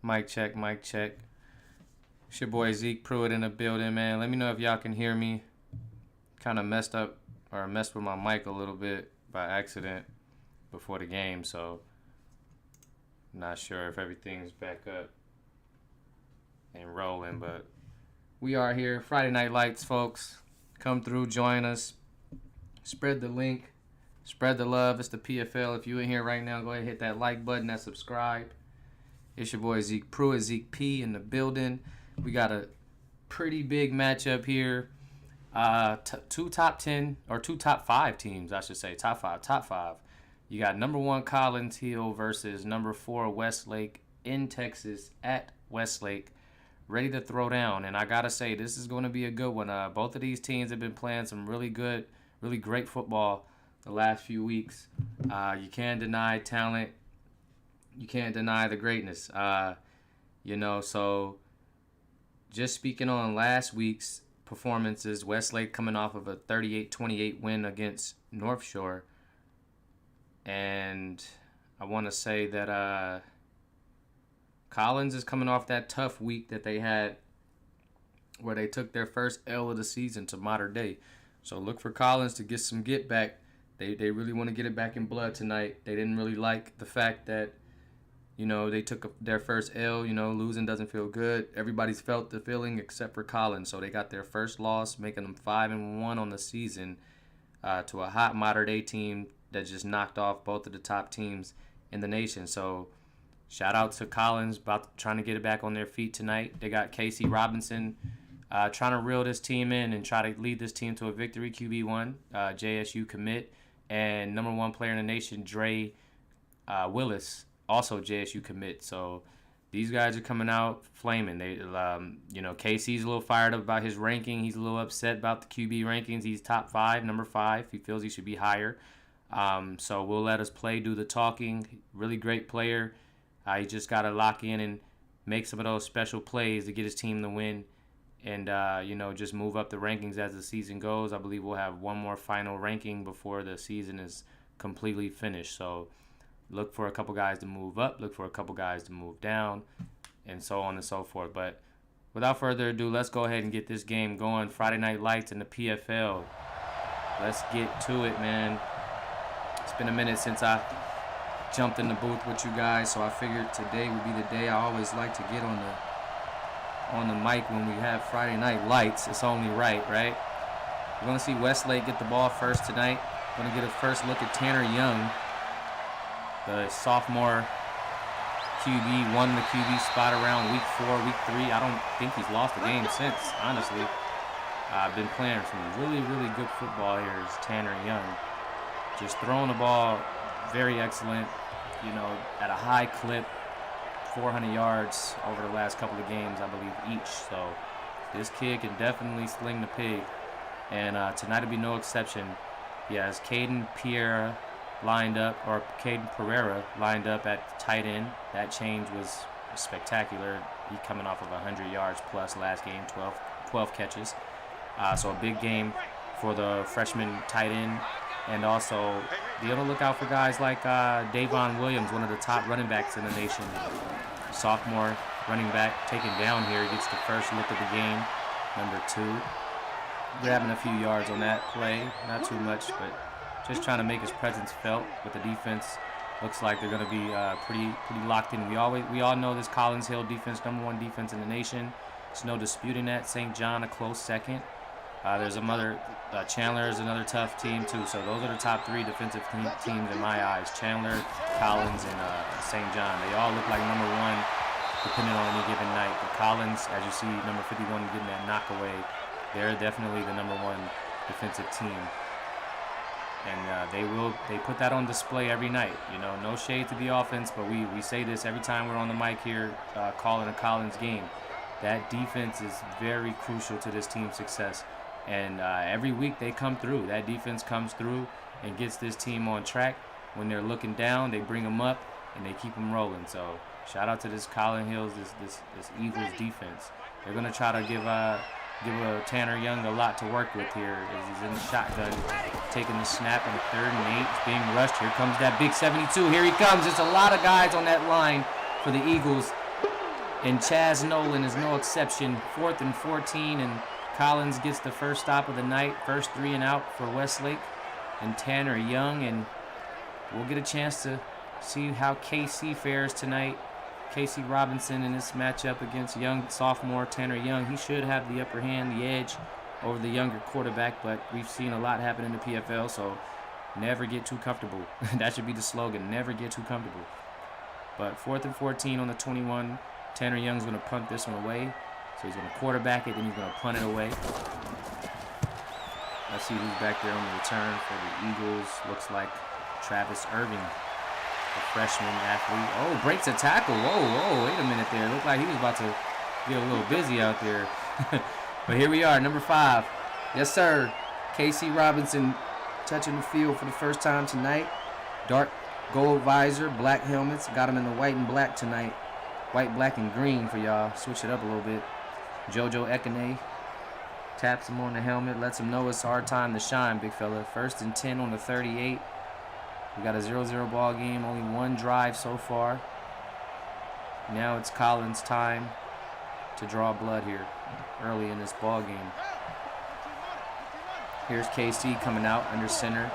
Mic check, mic check. It's your boy Zeke Pruitt in the building, man. Let me know if y'all can hear me. Kind of messed with my mic a little bit by accident before the game, so not sure if everything's back up and rolling, but we are here. Friday Night Lights, folks. Come through, join us. Spread the link. Spread the love. It's the PFL. If you in here right now, go ahead and hit that like button, that subscribe. It's your boy Zeke Pruitt, Zeke P in the building. We got a pretty big matchup here. Two top 10 or two top 5 teams, I should say. Top five. You got number 1 Collins Hill versus number 4 Westlake in Texas at Westlake, ready to throw down. And I gotta say, this is going to be a good one. Both of these teams have been playing some really good, really great football the last few weeks. You can't deny talent. You can't deny the greatness. So just speaking on last week's performances, Westlake coming off of a 38-28 win against North Shore. And I want to say that Collins is coming off that tough week that they had where they took their first L of the season to Modern Day. So look for Collins to get some get back. They really want to get it back in blood tonight. They didn't really like the fact that, they took their first L. Losing doesn't feel good. Everybody's felt the feeling except for Collins. So they got their first loss, making them 5-1 on the season to a hot Modern Day team that just knocked off both of the top teams in the nation. So shout out to Collins trying to get it back on their feet tonight. They got Casey Robinson trying to reel this team in and try to lead this team to a victory. QB1, JSU commit, and number 1 player in the nation, Dre Willis, also JSU commit. So these guys are coming out flaming. They, Casey's a little fired up about his ranking. He's a little upset about the QB rankings. He's top 5, number 5. He feels he should be higher. So we'll let us play, do the talking. Really great player. He just got to lock in and make some of those special plays to get his team the win and, just move up the rankings as the season goes. I believe we'll have one more final ranking before the season is completely finished. So look for a couple guys to move up, look for a couple guys to move down, and so on and so forth. But without further ado, let's go ahead and get this game going. Friday Night Lights in the PFL. Let's get to it, man. It's been a minute since I jumped in the booth with you guys, so I figured today would be the day. I always like to get on the mic when we have Friday Night Lights. It's only right? We're going to see Westlake get the ball first tonight. Going to get a first look at Tanner Young, the sophomore QB. Won the QB spot around week 4, week 3. I don't think he's lost a game since, honestly. I've been playing some really, really good football here as Tanner Young. Just throwing the ball very excellent, at a high clip, 400 yards over the last couple of games, I believe, each. So this kid can definitely sling the pig, and tonight will be no exception. He has Caden Pereira lined up at tight end. That change was spectacular. He coming off of 100 yards plus last game, 12 catches. So a big game for the freshman tight end. And also, be on the lookout for guys like Davon Williams, one of the top running backs in the nation. Sophomore running back taken down here. Gets the first look of the game, number 2. Grabbing a few yards on that play. Not too much, but just trying to make his presence felt with the defense. Looks like they're going to be pretty locked in. We all know this Collins Hill defense, number 1 defense in the nation. There's no disputing that. St. John a close second. There's another Chandler is another tough team too. So those are the top 3 defensive teams in my eyes: Chandler, Collins, and St. John. They all look like number 1, depending on any given night. But Collins, as you see, number 51 getting that knockaway, they're definitely the number 1 defensive team. And they put that on display every night. No shade to the offense, but we say this every time we're on the mic here calling a Collins game. That defense is very crucial to this team's success. And every week they come through. That defense comes through and gets this team on track. When they're looking down, they bring them up and they keep them rolling. So shout out to this Collins Hills, this Eagles defense. They're going to try to give Tanner Young a lot to work with here as he's in the shotgun, taking the snap on the 3rd and 8. It's being rushed. Here comes that big 72. Here he comes. There's a lot of guys on that line for the Eagles. And Chaz Nolan is no exception. 4th and 14, and Collins gets the first stop of the night. First 3 and out for Westlake and Tanner Young, and we'll get a chance to see how KC fares tonight. Casey Robinson in this matchup against young sophomore Tanner Young. He should have the upper hand, the edge over the younger quarterback, but we've seen a lot happen in the PFL, so never get too comfortable. That should be the slogan, never get too comfortable. But 4th and 14 on the 21. Tanner Young's going to punt this one away. So he's going to quarterback it, then he's going to punt it away. Let's see who's back there on the return for the Eagles. Looks like Travis Irving, a freshman athlete. Oh, breaks a tackle. Whoa, wait a minute there. Looked like he was about to get a little busy out there. But here we are, number 5. Yes, sir. Casey Robinson touching the field for the first time tonight. Dark gold visor, black helmets. Got him in the white and black tonight. White, black, and green for y'all. Switch it up a little bit. JoJo Ekene taps him on the helmet. Lets him know it's our time to shine, big fella. 1st and 10 on the 38. We got a 0-0 ball game. Only one drive so far. Now it's Collins' time to draw blood here early in this ball game. Here's KC coming out under center.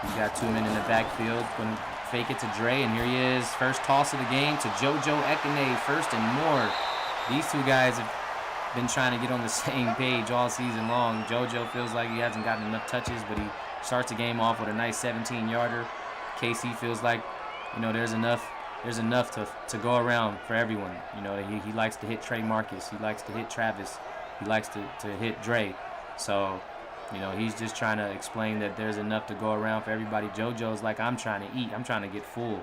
He's got 2 men in the backfield. Going to fake it to Dre, and here he is. First toss of the game to JoJo Ekene, 1st and more. These 2 guys have been trying to get on the same page all season long. JoJo feels like he hasn't gotten enough touches, but he starts the game off with a nice 17-yarder. KC feels like, you know, there's enough to go around for everyone. You know, he likes to hit Trey Marcus. He likes to hit Travis. He likes to hit Dre. So, you know, he's just trying to explain that there's enough to go around for everybody. JoJo's like, I'm trying to eat. I'm trying to get full.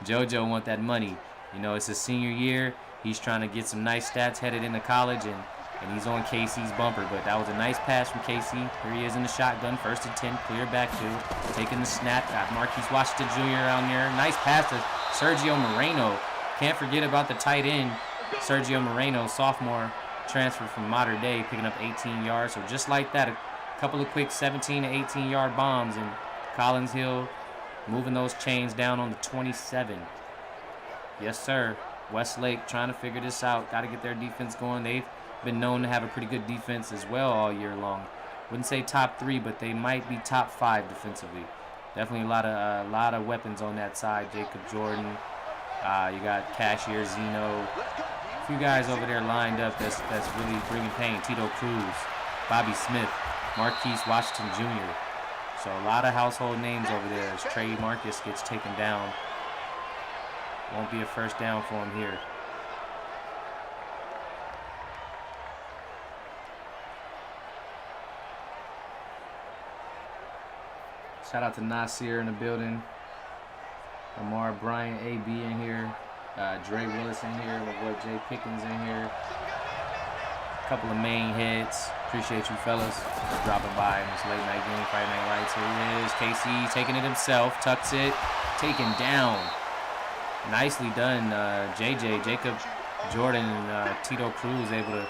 JoJo want that money. You know, it's his senior year. He's trying to get some nice stats headed into college, and he's on KC's bumper. But that was a nice pass from KC. Here he is in the shotgun. 1st and 10, clear backfield. Taking the snap. Got Marquise Washington Jr. on there. Nice pass to Sergio Moreno. Can't forget about the tight end, Sergio Moreno, sophomore, transfer from Mater Dei, picking up 18 yards. So just like that, a couple of quick 17 to 18-yard bombs, and Collins Hill moving those chains down on the 27. Yes, sir. Westlake trying to figure this out. Got to get their defense going. They've been known to have a pretty good defense as well all year long. Wouldn't say top 3, but they might be top 5 defensively. Definitely a lot of weapons on that side. Jacob Jordan. You got Cashier Zeno. A few guys over there lined up that's really bringing pain. Tito Cruz, Bobby Smith, Marquise Washington Jr. So a lot of household names over there as Trey Marcus gets taken down. Won't be a first down for him here. Shout out to Nasir in the building. Amar Bryant, AB in here. Dre Willis in here. My boy Jay Pickens in here. A couple of main heads. Appreciate you fellas for dropping by in this late night game, Friday Night Lights. Here he is. KC taking it himself. Tucks it. Taken down. Nicely done. Jacob Jordan and Tito Cruz able to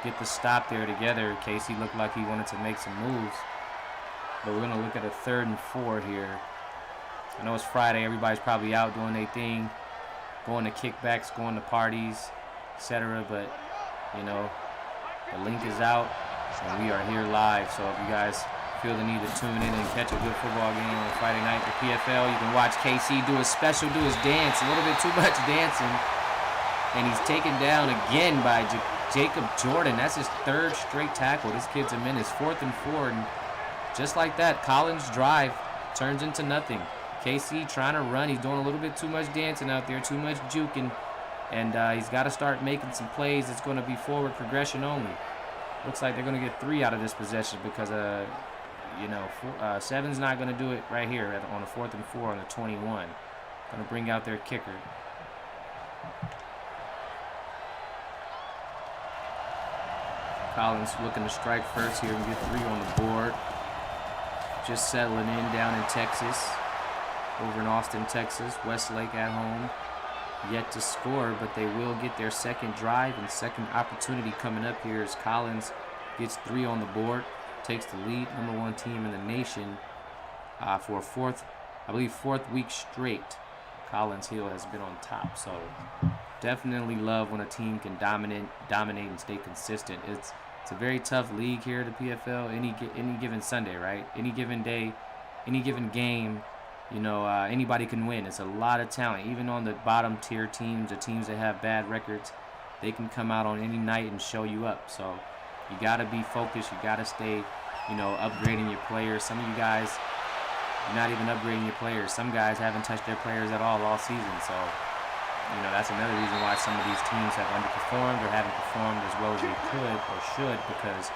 get the stop there together. KC looked like he wanted to make some moves. But we're going to look at a 3rd and 4 here. I know it's Friday. Everybody's probably out doing their thing, going to kickbacks, going to parties, etc. But, you know, the link is out, and we are here live. So if you guys feel the need to tune in and catch a good football game on Friday night for PFL, you can watch KC do his special, do his dance, a little bit too much dancing. And he's taken down again by Jacob Jordan. That's his 3rd straight tackle. This kid's a menace. 4th and 4, and just like that, Collins' drive turns into nothing. KC trying to run. He's doing a little bit too much dancing out there, too much juking. And he's got to start making some plays. It's going to be forward progression only. Looks like they're going to get 3 out of this possession because, you know, 7's not going to do it right here on the 4th and 4 on the 21. Going to bring out their kicker. Collins looking to strike first here and get 3 on the board. Just settling in down in Texas. Over in Austin, Texas. Westlake at home. Yet to score, but they will get their 2nd drive and 2nd opportunity coming up here as Collins gets 3 on the board. Takes the lead, number 1 team in the nation for a 4th week straight. Collins Hill has been on top. So definitely love when a team can dominate and stay consistent. It's a very tough league here, the PFL. Any given Sunday, right? Any given day, any given game, anybody can win. It's a lot of talent. Even on the bottom tier teams, the teams that have bad records, they can come out on any night and show you up. So you got to be focused. You got to stay, upgrading your players. Some of you guys, you're not even upgrading your players. Some guys haven't touched their players at all season. So, that's another reason why some of these teams have underperformed or haven't performed as well as they could or should, because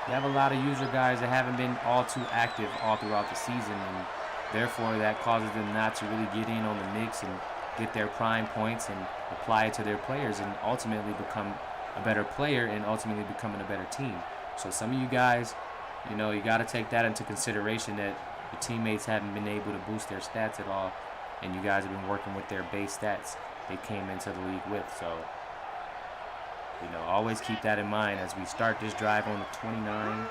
you have a lot of user guys that haven't been all too active all throughout the season, and therefore that causes them not to really get in on the mix and get their prime points and apply it to their players and ultimately become a better player and ultimately becoming a better team. So some of you guys, you got to take that into consideration, that your teammates haven't been able to boost their stats at all, and you guys have been working with their base stats they came into the league with. So, always keep that in mind as we start this drive on the 29.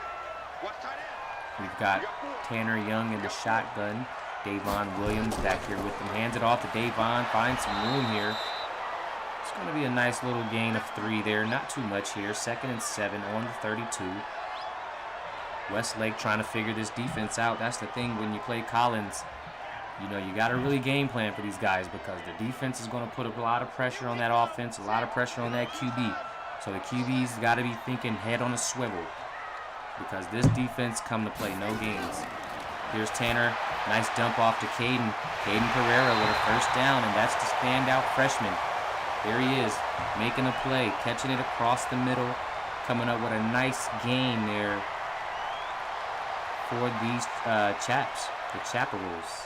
We've got Tanner Young in the shotgun. Davon Williams back here with him. Hands it off to Davon. Finds some room here. It's going to be a nice little gain of 3 there. Not too much here. 2nd and 7 on the 32. Westlake trying to figure this defense out. That's the thing when you play Collins. You got to really game plan for these guys, because the defense is going to put a lot of pressure on that offense, a lot of pressure on that QB. So the QB's got to be thinking head on a swivel, because this defense come to play no games. Here's Tanner. Nice dump off to Caden. Caden Pereira with a first down, and that's the standout freshman. There he is, making a play, catching it across the middle, coming up with a nice gain there for these chaps, the Chaparrals.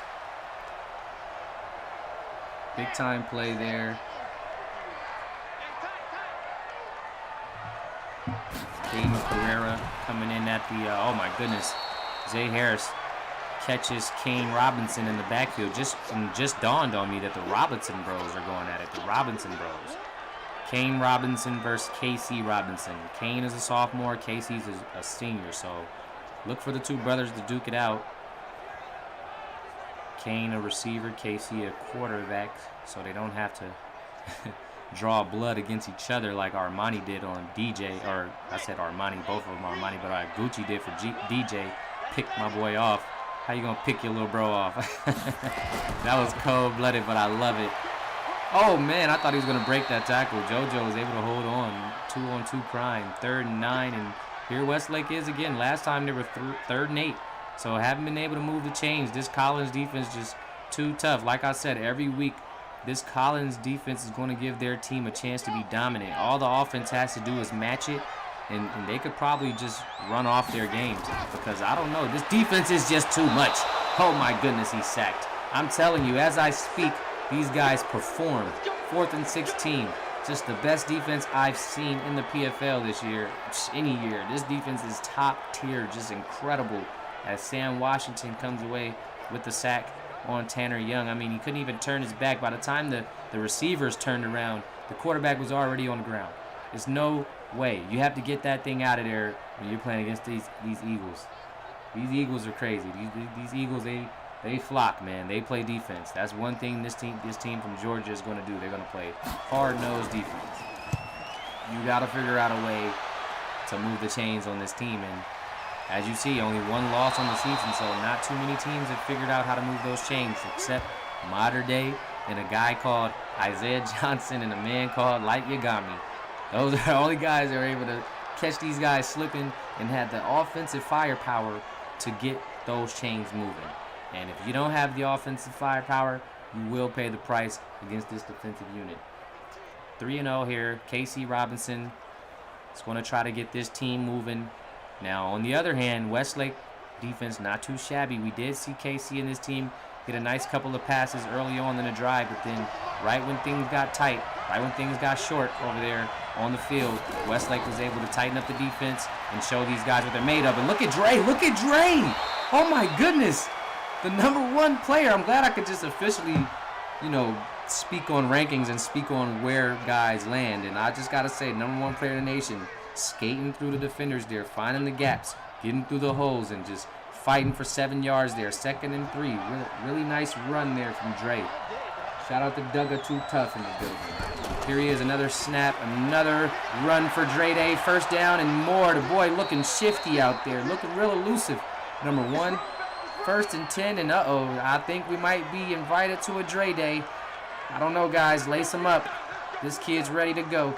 Big time play there. Caden Pereira coming in at the, oh my goodness. Zay Harris catches Kane Robinson in the backfield. Just dawned on me that the Robinson bros are going at it. The Robinson bros. Kane Robinson versus KC Robinson. Kane is a sophomore. KC's a senior. So look for the two brothers to duke it out. Kane a receiver, KC a quarterback, so they don't have to draw blood against each other like Armani did on DJ, or I said Armani, both of them Armani, but Gucci did for DJ. Picked my boy off. How you gonna pick your little bro off? That was cold-blooded, but I love it. Oh man, I thought he was gonna break that tackle. JoJo was able to hold on. 2-on-2 prime, 3rd and 9, and here Westlake is again. Last time they were 3rd and 8. So haven't been able to move the chains. This Collins defense just too tough. Like I said, every week, this Collins defense is going to give their team a chance to be dominant. All the offense has to do is match it, and they could probably just run off their games, because I don't know. This defense is just too much. Oh my goodness, he's sacked. I'm telling you, as I speak, these guys perform. 4th and 16. Just the best defense I've seen in the PFL this year, any year. This defense is top tier, just incredible. As Sam Washington comes away with the sack on Tanner Young. I mean, he couldn't even turn his back. By the time the receivers turned around, the quarterback was already on the ground. There's no way. You have to get that thing out of there when you're playing against these Eagles. These Eagles are crazy. These Eagles, they flock, man. They play defense. That's one thing this team from Georgia is going to do. They're going to play hard-nosed defense. You got to figure out a way to move the chains on this team, and as you see, only 1 loss on the season, so not too many teams have figured out how to move those chains, except Modern Day and a guy called Isaiah Johnson and a man called Light Yagami. Those are the only guys that are able to catch these guys slipping and have the offensive firepower to get those chains moving. And if you don't have the offensive firepower, you will pay the price against this defensive unit. 3-0 here. KC Robinson is going to try to get this team moving. Now, on the other hand, Westlake defense not too shabby. We did see KC in this team get a nice couple of passes early on in the drive, but then right when things got tight, right when things got short over there on the field, Westlake was able to tighten up the defense and show these guys what they're made of. And look at Dre. Look at Dre. Oh, my goodness. The #1 player. I'm glad I could just officially, speak on rankings and speak on where guys land. And I just got to say, #1 player in the nation. Skating through the defenders there, finding the gaps, getting through the holes, and just fighting for 7 yards there. 2nd and 3. Really nice run there from Dre. Shout out to Dugga Too Tough in the building. Here he is, another snap, another run for Dre Day. First down and more. The boy looking shifty out there, looking real elusive. Number 1, 1st and 10, and uh-oh, I think we might be invited to a Dre Day. I don't know, guys. Lace him up. This kid's ready to go.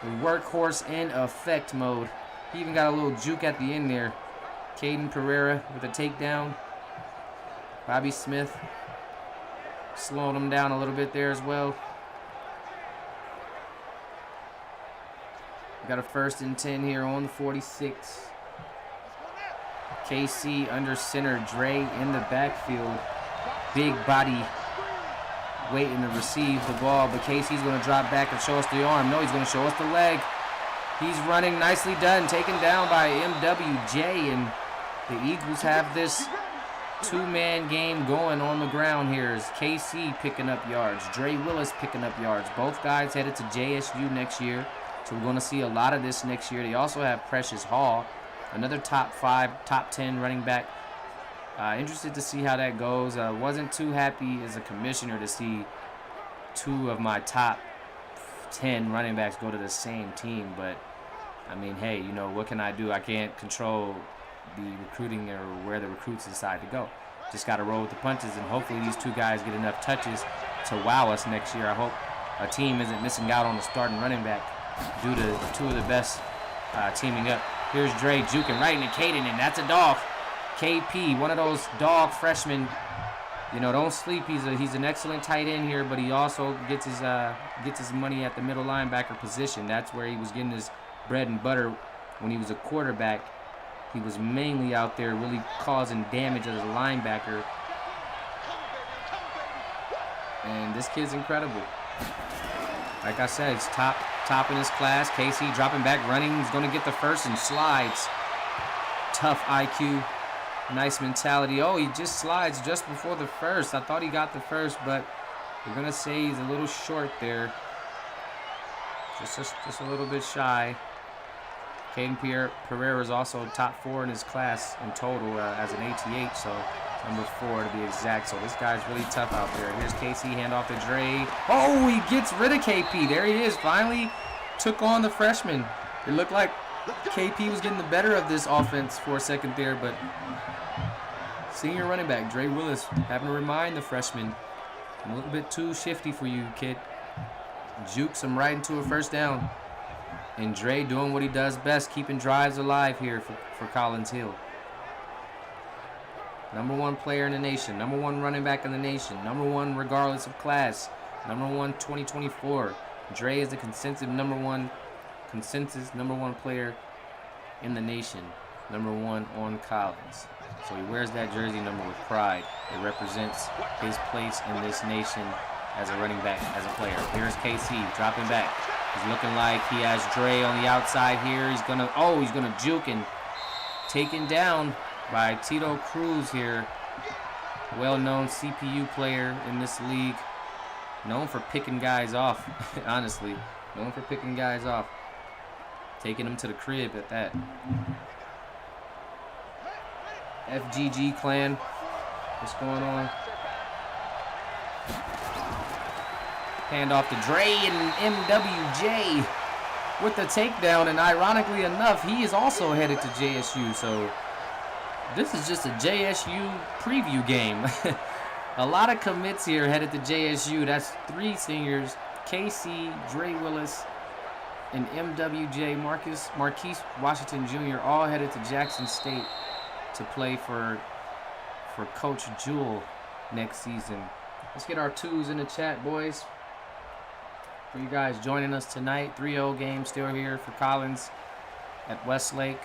The workhorse in effect mode. He even got a little juke at the end there. Caden Pereira with a takedown. Bobby Smith slowing him down a little bit there as well. We got a 1st and 10 here on the 46. KC under center. Dre in the backfield. Big body waiting to receive the ball, but KC's going to drop back and show us the arm. No, he's going to show us the leg. He's running, nicely done, taken down by MWJ, and the Eagles have this 2-man game going on the ground here. Is KC picking up yards, Dre Willis picking up yards. Both guys headed to JSU next year, so we're going to see a lot of this next year. They also have Precious Hall, another top 5, top 10 running back. Interested to see how that goes. Wasn't too happy as a commissioner to see 2 of my top 10 running backs go to the same team, but I mean, hey, you know, what can I do? I can't control the recruiting or where the recruits decide to go. Just got to roll with the punches, and hopefully these 2 guys get enough touches to wow us next year. I hope a team isn't missing out on the starting running back due to 2 of the best teaming up. Here's Dre juking right into Caden, and that's a dog. KP, one of those dog freshmen. You know, don't sleep. He's an excellent tight end here, but he also gets his money at the middle linebacker position. That's where he was getting his bread and butter when he was a quarterback. He was mainly out there really causing damage as a linebacker. And this kid's incredible. Like I said, it's top in his class. KC dropping back, running. He's going to get the first and slides. Tough IQ. Nice mentality. Oh, he just slides just before the first. I thought he got the first, but we're going to say he's a little short there. Just a little bit shy. Caden Pereira is also top 4 in his class in total as an ATH, so number 4 to be exact. So this guy's really tough out there. Here's KC, handoff to Dre. Oh, he gets rid of KP. There he is. Finally took on the freshman. It looked like KP was getting the better of this offense for a second there, but senior running back Dre Willis having to remind the freshman, I'm a little bit too shifty for you, kid. Jukes him right into a first down. And Dre doing what he does best, keeping drives alive here for Collins Hill. Number 1 player in the nation, number 1 running back in the nation, number 1 regardless of class, number 1 2024. Dre is the consensus number 1 player in the nation, number 1 on Collins. So he wears that jersey number with pride. It represents his place in this nation as a running back, as a player. Here's KC dropping back. He's looking like he has Dre on the outside here. He's gonna juke and taken down by Tito Cruz here. Well-known CPU player in this league. Known for picking guys off, honestly. Known for picking guys off. Taking them to the crib at that. FGG clan. What's going on? Handoff to Dre and MWJ with the takedown, and ironically enough, he is also headed to JSU, so this is just a JSU preview game. A lot of commits here headed to JSU. That's 3 seniors, KC, Dre Willis, and MWJ, Marquise Washington Jr., all headed to Jackson State to play for Coach Jewell next season. Let's get our 2s in the chat, boys. For you guys joining us tonight, 3-0 game still here for Collins at Westlake.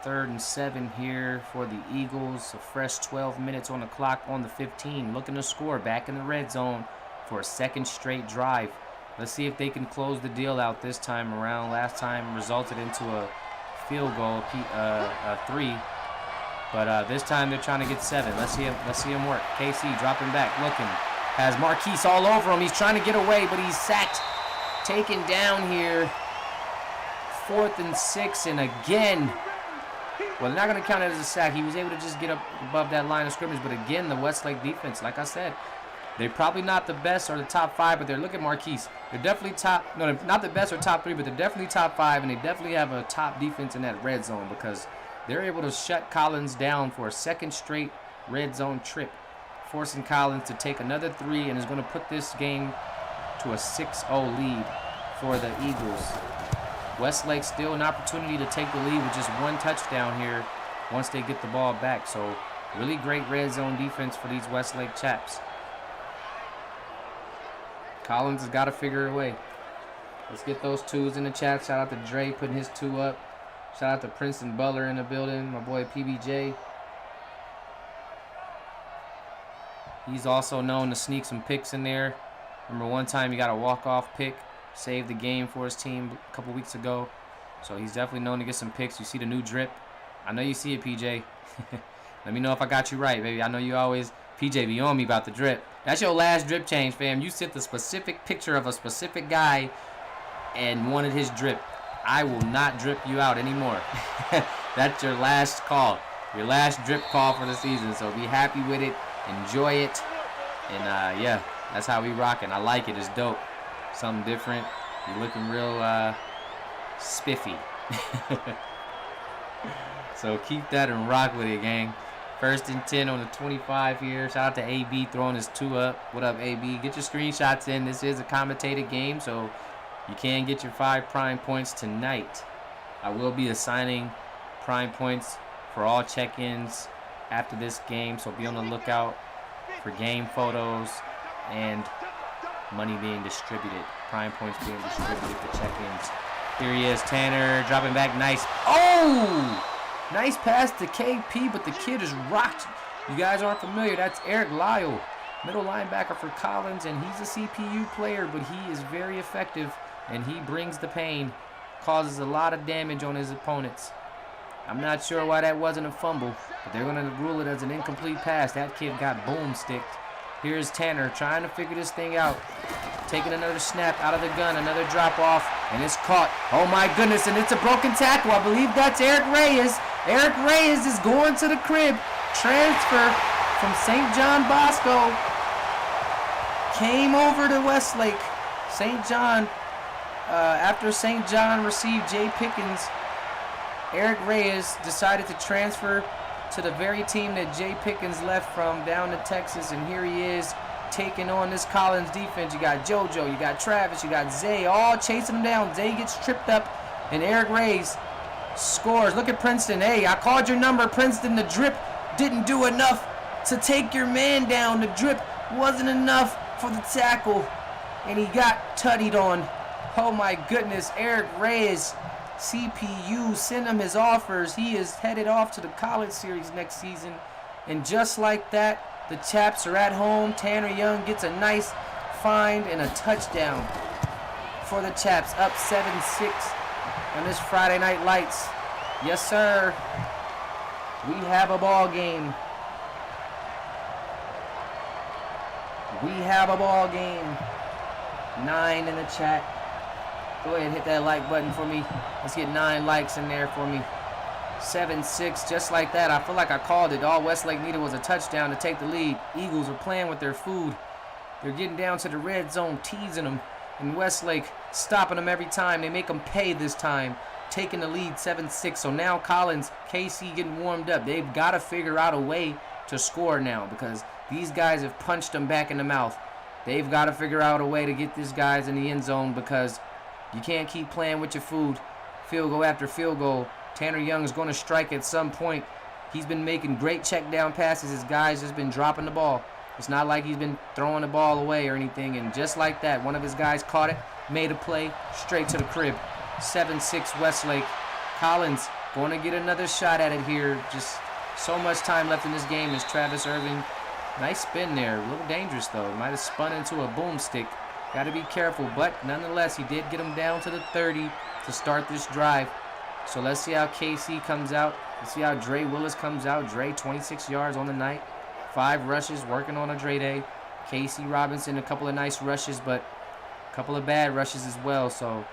3rd and 7 here for the Eagles. A fresh 12 minutes on the clock on the 15. Looking to score back in the red zone for a 2nd straight drive. Let's see if they can close the deal out this time around. Last time resulted into a field goal, a 3. But this time they're trying to get 7. Let's see him work. KC dropping back, looking. Has Marquise all over him. He's trying to get away, but he's sacked. Taken down here. 4th and 6, and again. Well, they're not going to count it as a sack. He was able to just get up above that line of scrimmage. But again, the Westlake defense, like I said, They're probably not the best or the top 5, but look at Marquise. They're definitely top. No, they're not the best or top 3, but they're definitely top 5, and they definitely have a top defense in that red zone because they're able to shut Collins down for a second straight red zone trip, forcing Collins to take another 3, and is going to put this game to a 6-0 lead for the Eagles. Westlake still an opportunity to take the lead with just 1 touchdown here once they get the ball back. So really great red zone defense for these Westlake chaps. Collins has got to figure a way. Let's get those 2s in the chat. Shout out to Dre putting his 2 up. Shout out to Princeton Butler in the building. My boy PBJ. He's also known to sneak some picks in there. Remember one time he got a walk-off pick. Saved the game for his team a couple weeks ago. So he's definitely known to get some picks. You see the new drip. I know you see it, PJ. Let me know if I got you right, baby. I know you always... PJ be on me about the drip. That's your last drip change, fam. You sent the specific picture of a specific guy and wanted his drip. I will not drip you out anymore. That's your last call. Your last drip call for the season. So be happy with it. Enjoy it. And, yeah, that's how we rockin'. I like it. It's dope. Something different. You're looking real spiffy. So keep that and rock with it, gang. 1st and 10 on the 25 here. Shout out to AB throwing his 2 up. What up, AB? Get your screenshots in. This is a commentated game, so you can get your 5 prime points tonight. I will be assigning prime points for all check-ins after this game, so be on the lookout for game photos and money being distributed. Prime points being distributed for check-ins. Here he is, Tanner, dropping back. Nice. Oh! Nice pass to KP, but the kid is rocked. You guys aren't familiar. That's Eric Lyle, middle linebacker for Collins, and he's a CPU player, but he is very effective, and he brings the pain, causes a lot of damage on his opponents. I'm not sure why that wasn't a fumble, but they're going to rule it as an incomplete pass. That kid got boom-sticked. Here's Tanner trying to figure this thing out. Taking another snap out of the gun, another drop-off, and it's caught. Oh, my goodness, and it's a broken tackle. I believe that's Eric Reyes. Eric Reyes is going to the crib. Transfer from St. John Bosco. Came over to Westlake. St. John, after St. John received Jay Pickens, Eric Reyes decided to transfer to the very team that Jay Pickens left from down to Texas, and here he is taking on this Collins defense. You got JoJo, you got Travis, you got Zay, all chasing him down. Zay gets tripped up, and Eric Reyes scores. Look at Princeton. Hey, I called your number, Princeton. The drip didn't do enough to take your man down. The drip wasn't enough for the tackle, and he got tuttied on. Oh, my goodness. Eric Reyes, CPU, send him his offers. He is headed off to the college series next season, and just like that, the Chaps are at home. Tanner Young gets a nice find and a touchdown for the Chaps, up 7-6 on this Friday Night Lights. Yes, sir. We have a ball game. We have a ball game. 9 in the chat. Go ahead and hit that like button for me. Let's get 9 likes in there for me. 7-6, just like that. I feel like I called it. All Westlake needed was a touchdown to take the lead. Eagles are playing with their food. They're getting down to the red zone, teasing them. And Westlake stopping them every time. They make them pay this time, taking the lead 7-6. So now Collins, KC getting warmed up. They've got to figure out a way to score now because these guys have punched them back in the mouth. They've got to figure out a way to get these guys in the end zone because you can't keep playing with your food. Field goal after field goal. Tanner Young is going to strike at some point. He's been making great check down passes. His guys just been dropping the ball. It's not like he's been throwing the ball away or anything. And just like that, one of his guys caught it, made a play, straight to the crib. 7-6 Westlake. Collins going to get another shot at it here. Just so much time left in this game as Travis Irving. Nice spin there. A little dangerous, though. Might have spun into a boomstick. Got to be careful. But nonetheless, he did get him down to the 30 to start this drive. So let's see how KC comes out. Let's see how Dre Willis comes out. Dre, 26 yards on the night. 5 rushes, working on a Dre day. KC Robinson, a couple of nice rushes, but a couple of bad rushes as well. So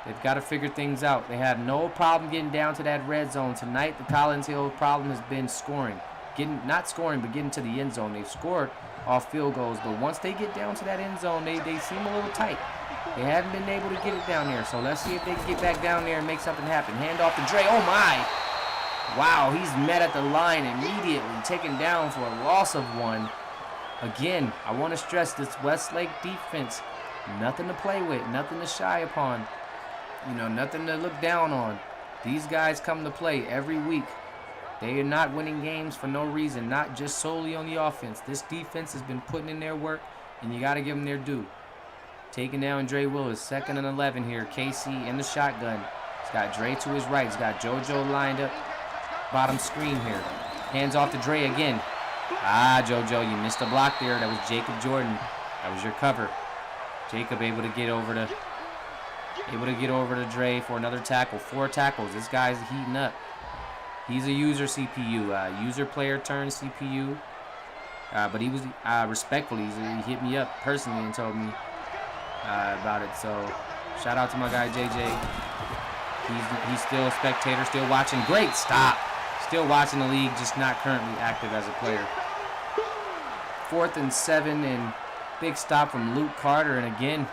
they've got to figure things out. They have no problem getting down to that red zone. Tonight, the Collins Hill problem has been scoring. Not scoring, but getting to the end zone. They've scored off field goals. But once they get down to that end zone, they seem a little tight. They haven't been able to get it down there. So let's see if they can get back down there and make something happen. Hand off to Dre. Oh, my. Wow, he's met at the line immediately, taken down for a loss of 1. Again, I want to stress this Westlake defense. Nothing to play with, nothing to shy upon. You know, nothing to look down on. These guys come to play every week. They are not winning games for no reason, not just solely on the offense. This defense has been putting in their work, and you got to give them their due. Taking down Dre Willis, 2nd and 11 here. KC in the shotgun. He's got Dre to his right. He's got JoJo lined up. Bottom screen here. Hands off to Dre again. Ah, JoJo, you missed a block there. That was Jacob Jordan. That was your cover. Jacob able to get over to Dre for another tackle. 4 tackles. This guy's heating up. He's a user CPU, user player turned CPU. But he was respectfully. He hit me up personally and told me about it. So shout out to my guy JJ. He's still a spectator, still watching. Great stop. Still watching the league, just not currently active as a player. 4th and 7, and big stop from Luke Carter. And again,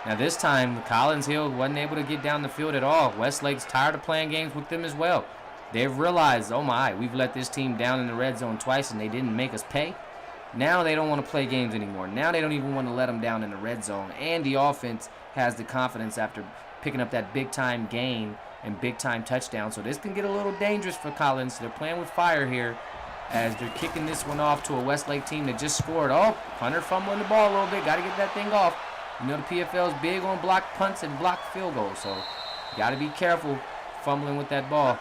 now this time, Collins Hill wasn't able to get down the field at all. Westlake's tired of playing games with them as well. They've realized, oh my, we've let this team down in the red zone twice and they didn't make us pay. Now they don't want to play games anymore. Now they don't even want to let them down in the red zone. And the offense has the confidence after picking up that big-time gain and big-time touchdown. So this can get a little dangerous for Collins. They're playing with fire here as they're kicking this one off to a Westlake team that just scored. Oh, Hunter fumbling the ball a little bit. Got to get that thing off. You know the PFL is big on block punts and block field goals. So you got to be careful fumbling with that ball.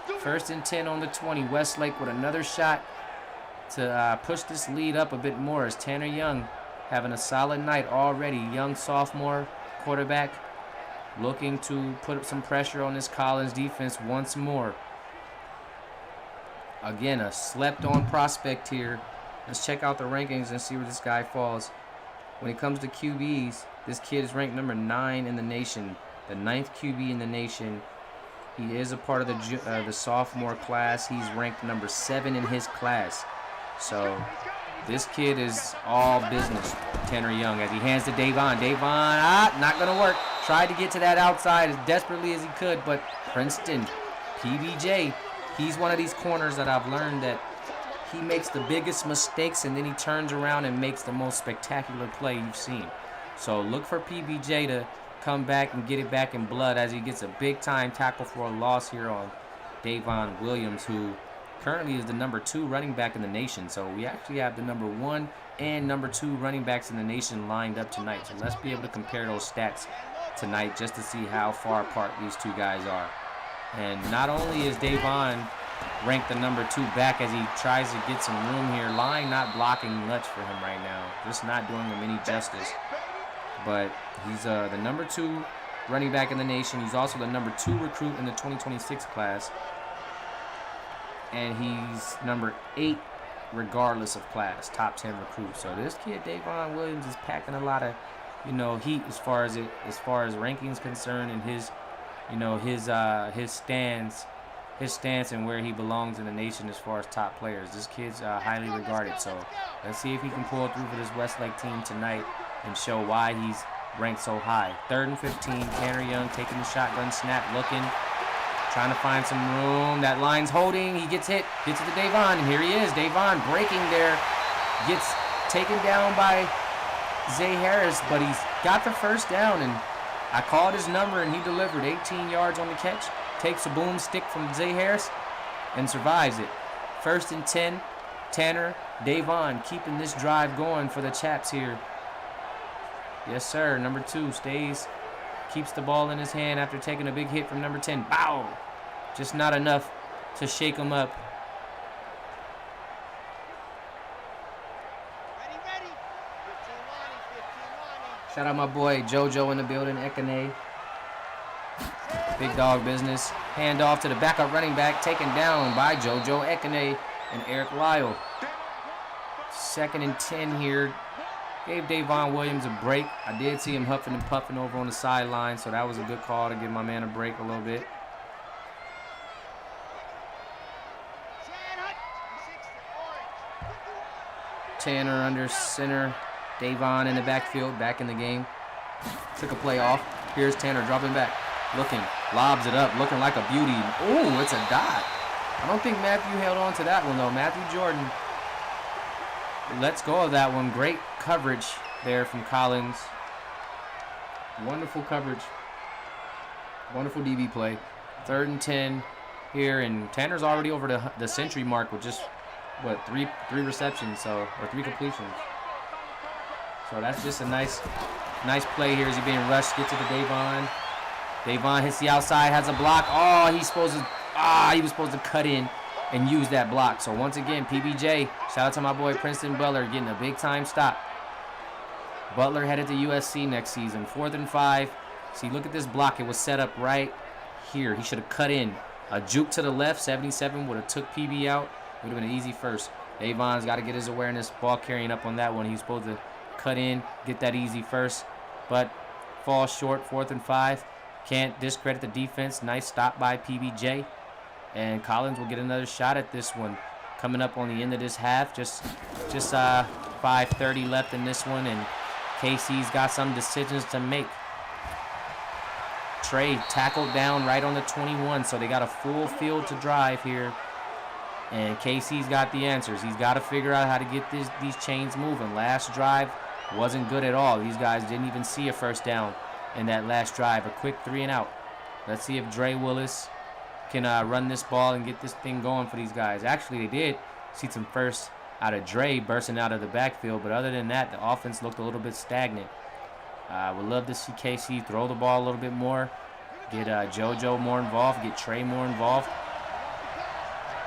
1st and 10 on the 20. Westlake with another shot to push this lead up a bit more as Tanner Young having a solid night already. Young sophomore quarterback looking to put up some pressure on this Collins defense once more. Again, a slept-on prospect here. Let's check out the rankings and see where this guy falls. When it comes to QBs, this kid is ranked number 9 in the nation, the 9th QB in the nation. He is a part of the sophomore class. He's ranked number 7 in his class. So this kid is all business, Tanner Young, as he hands to Davon. Davon, not going to work. Tried to get to that outside as desperately as he could, but Princeton, PBJ, he's one of these corners that I've learned that he makes the biggest mistakes and then he turns around and makes the most spectacular play you've seen. So look for PBJ to come back and get it back in blood as he gets a big-time tackle for a loss here on Davon Williams, who currently is the number 2 running back in the nation. So we actually have the number 1 and number 2 running backs in the nation lined up tonight. So let's be able to compare those stats tonight just to see how far apart these two guys are. And not only is Davon ranked the number 2 back as he tries to get some room here, line not blocking much for him right now, just not doing him any justice. But he's the number 2 running back in the nation. He's also the number 2 recruit in the 2026 class. And he's number 8 regardless of class, top 10 recruit. So this kid, Davon Williams, is packing a lot of, heat as far as rankings concerned, and his stance and where he belongs in the nation as far as top players. This kid's highly regarded. So let's see if he can pull through for this Westlake team tonight and show why he's ranked so high. 3rd and 15, Tanner Young taking the shotgun snap, looking, trying to find some room. That line's holding. He gets hit, gets it to Davon, and here he is. Davon breaking there, gets taken down by Zay Harris, but he's got the first down, and I called his number, and he delivered 18 yards on the catch. Takes a boomstick from Zay Harris and survives it. 1st and 10, Tanner, Davon keeping this drive going for the Chaps here. Yes, sir. Number 2 keeps the ball in his hand after taking a big hit from number 10. Bow! Just not enough to shake him up. Shout out my boy JoJo in the building, Ekene. Big dog business. Hand off to the backup running back, taken down by JoJo Ekene and Eric Lyle. 2nd and 10 here. Gave Davon Williams a break. I did see him huffing and puffing over on the sideline, so that was a good call to give my man a break a little bit. Tanner under center. Davon in the backfield, back in the game. Took a play off. Here's Tanner dropping back. Looking. Lobs it up. Looking like a beauty. Ooh, it's a dot. I don't think Matthew held on to that one, though. Matthew Jordan lets go of that one. Great coverage there from Collins. Wonderful coverage. Wonderful DB play. 3rd and 10 here, and Tanner's already over the century mark with just, what, three receptions, or 3 completions. So that's just a nice play here as he's being rushed. Get to the Davon. Davon hits the outside, has a block. Oh, he was supposed to cut in and use that block. So once again, PBJ, shout out to my boy Princeton Butler getting a big time stop. Butler headed to USC next season. 4th and 5. See, look at this block. It was set up right here. He should have cut in. A juke to the left. 77 would have took PB out. Would have been an easy first. Davon's got to get his awareness. Ball carrying up on that one. He's supposed to cut in, get that easy first, but falls short. 4th and 5. Can't discredit the defense. Nice stop by PBJ. And Collins will get another shot at this one. Coming up on the end of this half. Just 5:30 left in this one, and KC's got some decisions to make. Trey tackled down right on the 21, so they got a full field to drive here. And KC's got the answers. He's got to figure out how to get these chains moving. Last drive wasn't good at all. These guys didn't even see a first down in that last drive. A quick 3 and out. Let's see if Dre Willis can run this ball and get this thing going for these guys. Actually, they did see some first out of Dre bursting out of the backfield, but other than that, the offense looked a little bit stagnant. Would love to see KC throw the ball a little bit more, get JoJo more involved, get Trey more involved.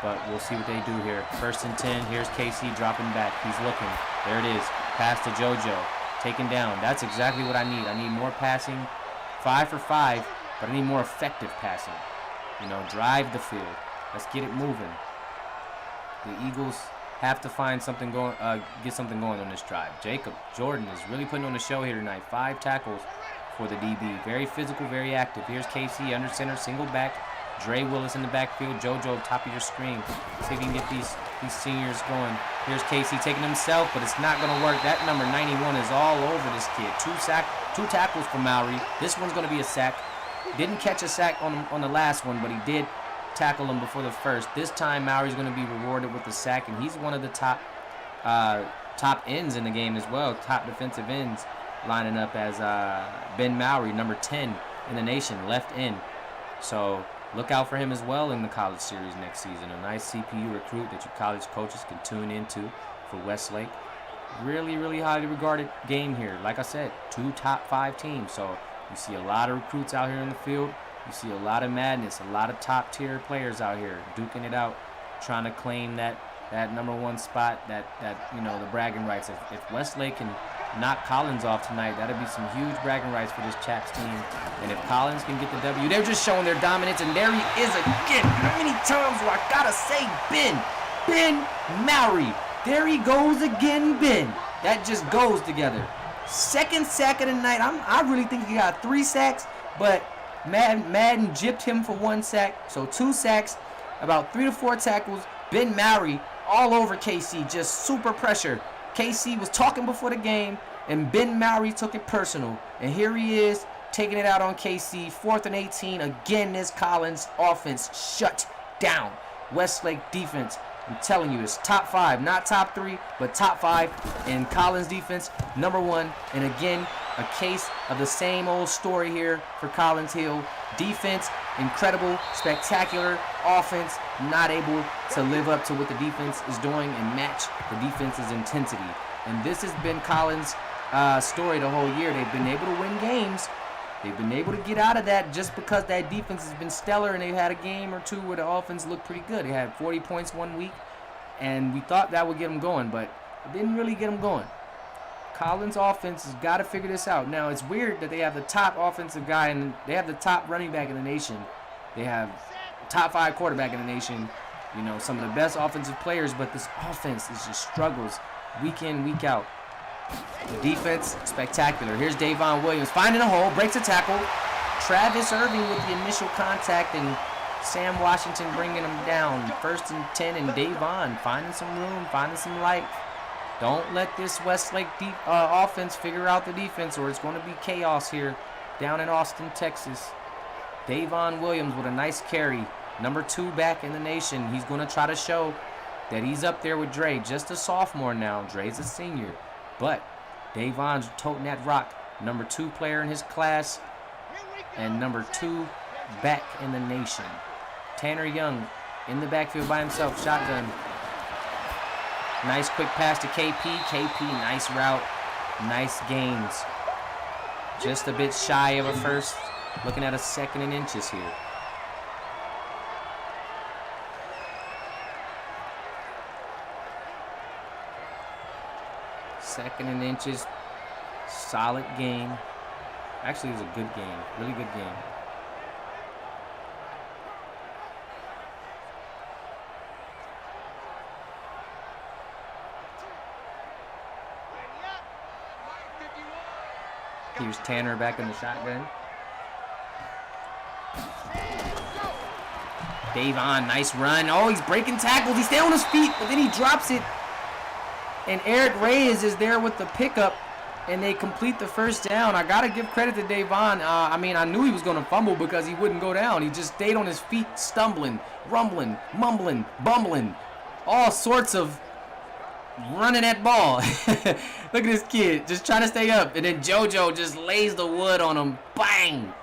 But we'll see what they do here. 1st and 10. Here's KC dropping back. He's looking. There it is. Pass to JoJo. Taken down. That's exactly what I need. I need more passing. 5 for 5, but I need more effective passing. You know, drive the field. Let's get it moving. The Eagles have to find something going, get something going on this drive. Jacob Jordan is really putting on a show here tonight. 5 tackles for the DB. Very physical, very active. Here's KC under center, single back. Dre Willis in the backfield. JoJo, top of your screen. See if you can get these seniors going. Here's KC taking himself, but it's not going to work. That number 91 is all over this kid. 2 tackles for Mowry. This one's going to be a sack. Didn't catch a sack on the last one, but he did tackle him before the first. This time, Mowry's going to be rewarded with the sack, and he's one of the top ends in the game as well. Top defensive ends lining up as Ben Mowry, number 10 in the nation, left end. So look out for him as well in the college series next season. A nice CPU recruit that your college coaches can tune into for Westlake. Really, really highly regarded game here. Like I said, 2 top 5 teams. So you see a lot of recruits out here in the field. You see a lot of madness, a lot of top tier players out here duking it out, trying to claim that number 1 spot, that you know, the bragging rights. If Westlake can knock Collins off tonight, that'll be some huge bragging rights for this Chaps team. And if Collins can get the W, they're just showing their dominance, and there he is again. How many times do I gotta say Ben Mowry? There he goes again, Ben. That just goes together. 2nd sack of the night. I really think he got 3 sacks, but Madden gypped him for 1 sack, so 2 sacks, about 3 to 4 tackles. Ben Mowry all over KC, just super pressure. KC was talking before the game, and Ben Mowry took it personal. And here he is, taking it out on KC. 4th and 18. Again, this Collins offense shut down. Westlake defense, I'm telling you, it's top 5. Not top 3, but top 5. And Collins defense, number 1. And again, a case of the same old story here for Collins Hill. Defense, incredible, spectacular. Offense, not able to live up to what the defense is doing and match the defense's intensity. And this has been Collins' story the whole year. They've been able to win games. They've been able to get out of that just because that defense has been stellar, and they've had a game or 2 where the offense looked pretty good. They had 40 points one week, and we thought that would get them going, but it didn't really get them going. Collins' offense has got to figure this out. Now, it's weird that they have the top offensive guy, and they have the top running back in the nation. They have top 5 quarterback in the nation. You know, some of the best offensive players, but this offense is just struggles week in, week out. The defense, spectacular. Here's Davon Williams finding a hole, breaks a tackle. Travis Irving with the initial contact, and Sam Washington bringing him down. 1st and 10, and Davon finding some room, finding some light. Don't let this Westlake offense figure out the defense, or it's going to be chaos here down in Austin, Texas. Davon Williams with a nice carry. Number 2 back in the nation. He's going to try to show that he's up there with Dre. Just a sophomore now. Dre's a senior. But Davon's toting that rock. Number 2 player in his class. And number 2 back in the nation. Tanner Young in the backfield by himself. Shotgun. Nice quick pass to KP. KP, nice route. Nice gains. Just a bit shy of a first. Looking at a 2nd and inches here. Second and inches. Solid game. Actually, it was a good game. Really good game. Here's Tanner back in the shotgun. Davon, nice run. Oh, he's breaking tackles. He's staying on his feet, but then he drops it. And Eric Reyes is there with the pickup, and they complete the first down. I got to give credit to Davon. I knew he was going to fumble because he wouldn't go down. He just stayed on his feet, stumbling, rumbling, mumbling, bumbling, all sorts of running that ball. Look at this kid just trying to stay up, and then JoJo just lays the wood on him. Bang!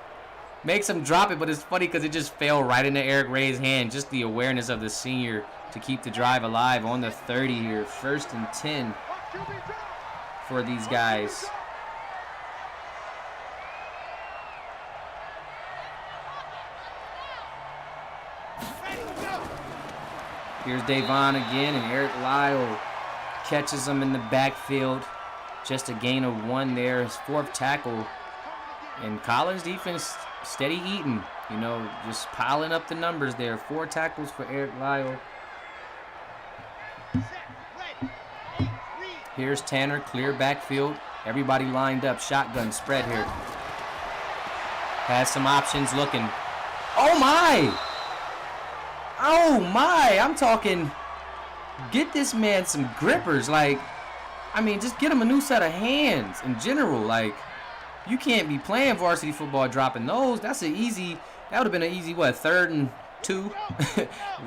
Makes him drop it, but it's funny because it just fell right into Eric Ray's hand. Just the awareness of the senior to keep the drive alive on the 30 here. 1st and 10 for these guys. Here's Davon again, and Eric Lyle catches him in the backfield. Just a gain of 1 there. His 4th tackle. And Collins defense steady eating. You know, just piling up the numbers there. 4 tackles for Eric Lyle. Here's Tanner, clear backfield. Everybody lined up. Shotgun spread here. Has some options looking. Oh my! Oh my! I'm talking. Get this man some grippers. Like, just get him a new set of hands in general. Like, you can't be playing varsity football dropping those. That would have been an easy, 3rd and 2?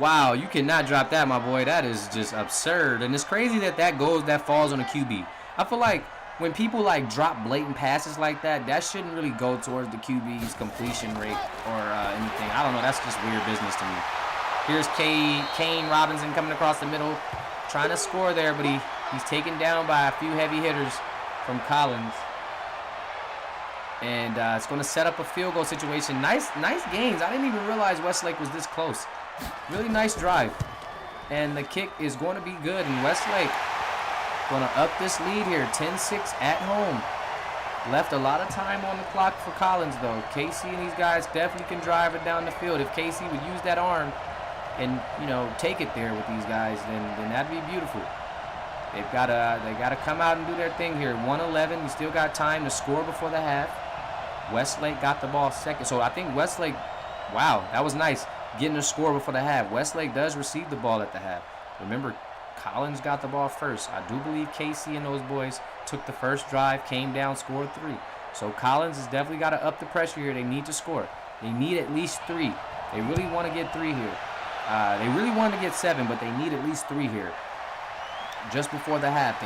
Wow, you cannot drop that, my boy. That is just absurd. And it's crazy that falls on a QB. I feel like when people drop blatant passes like that, that shouldn't really go towards the QB's completion rate or anything. I don't know. That's just weird business to me. Here's Kane Robinson coming across the middle, trying to score there, but he's taken down by a few heavy hitters from Collins. And it's going to set up a field goal situation. Nice gains. I didn't even realize Westlake was this close. Really nice drive. And the kick is going to be good. And Westlake going to up this lead here. 10-6 at home. Left a lot of time on the clock for Collins, though. Casey and these guys definitely can drive it down the field. If Casey would use that arm and, take it there with these guys, then that'd be beautiful. They gotta come out and do their thing here. 1:11. You still got time to score before the half. Westlake got the ball second. So I think Westlake, wow, that was nice. Getting a score before the half. Westlake does receive the ball at the half. Remember, Collins got the ball first. I do believe Casey and those boys took the first drive, came down, scored 3. So Collins has definitely got to up the pressure here. They need to score. They need at least 3. They really want to get 3 here. They really wanted to get 7, but they need at least 3 here. Just before the half.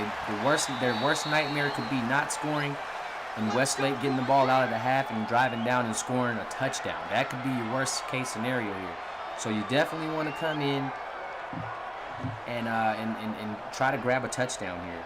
Their worst nightmare could be not scoring and Westlake getting the ball out of the half and driving down and scoring a touchdown. That could be your worst case scenario here. So you definitely want to come in and try to grab a touchdown here.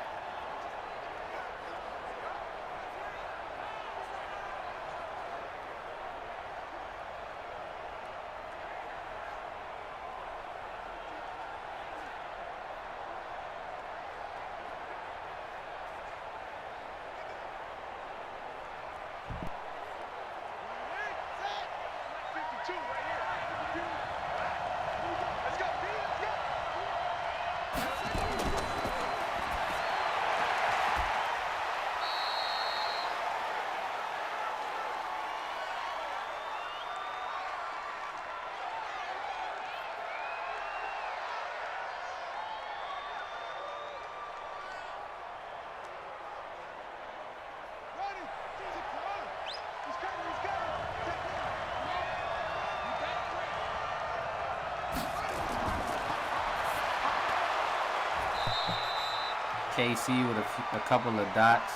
KC with a couple of darts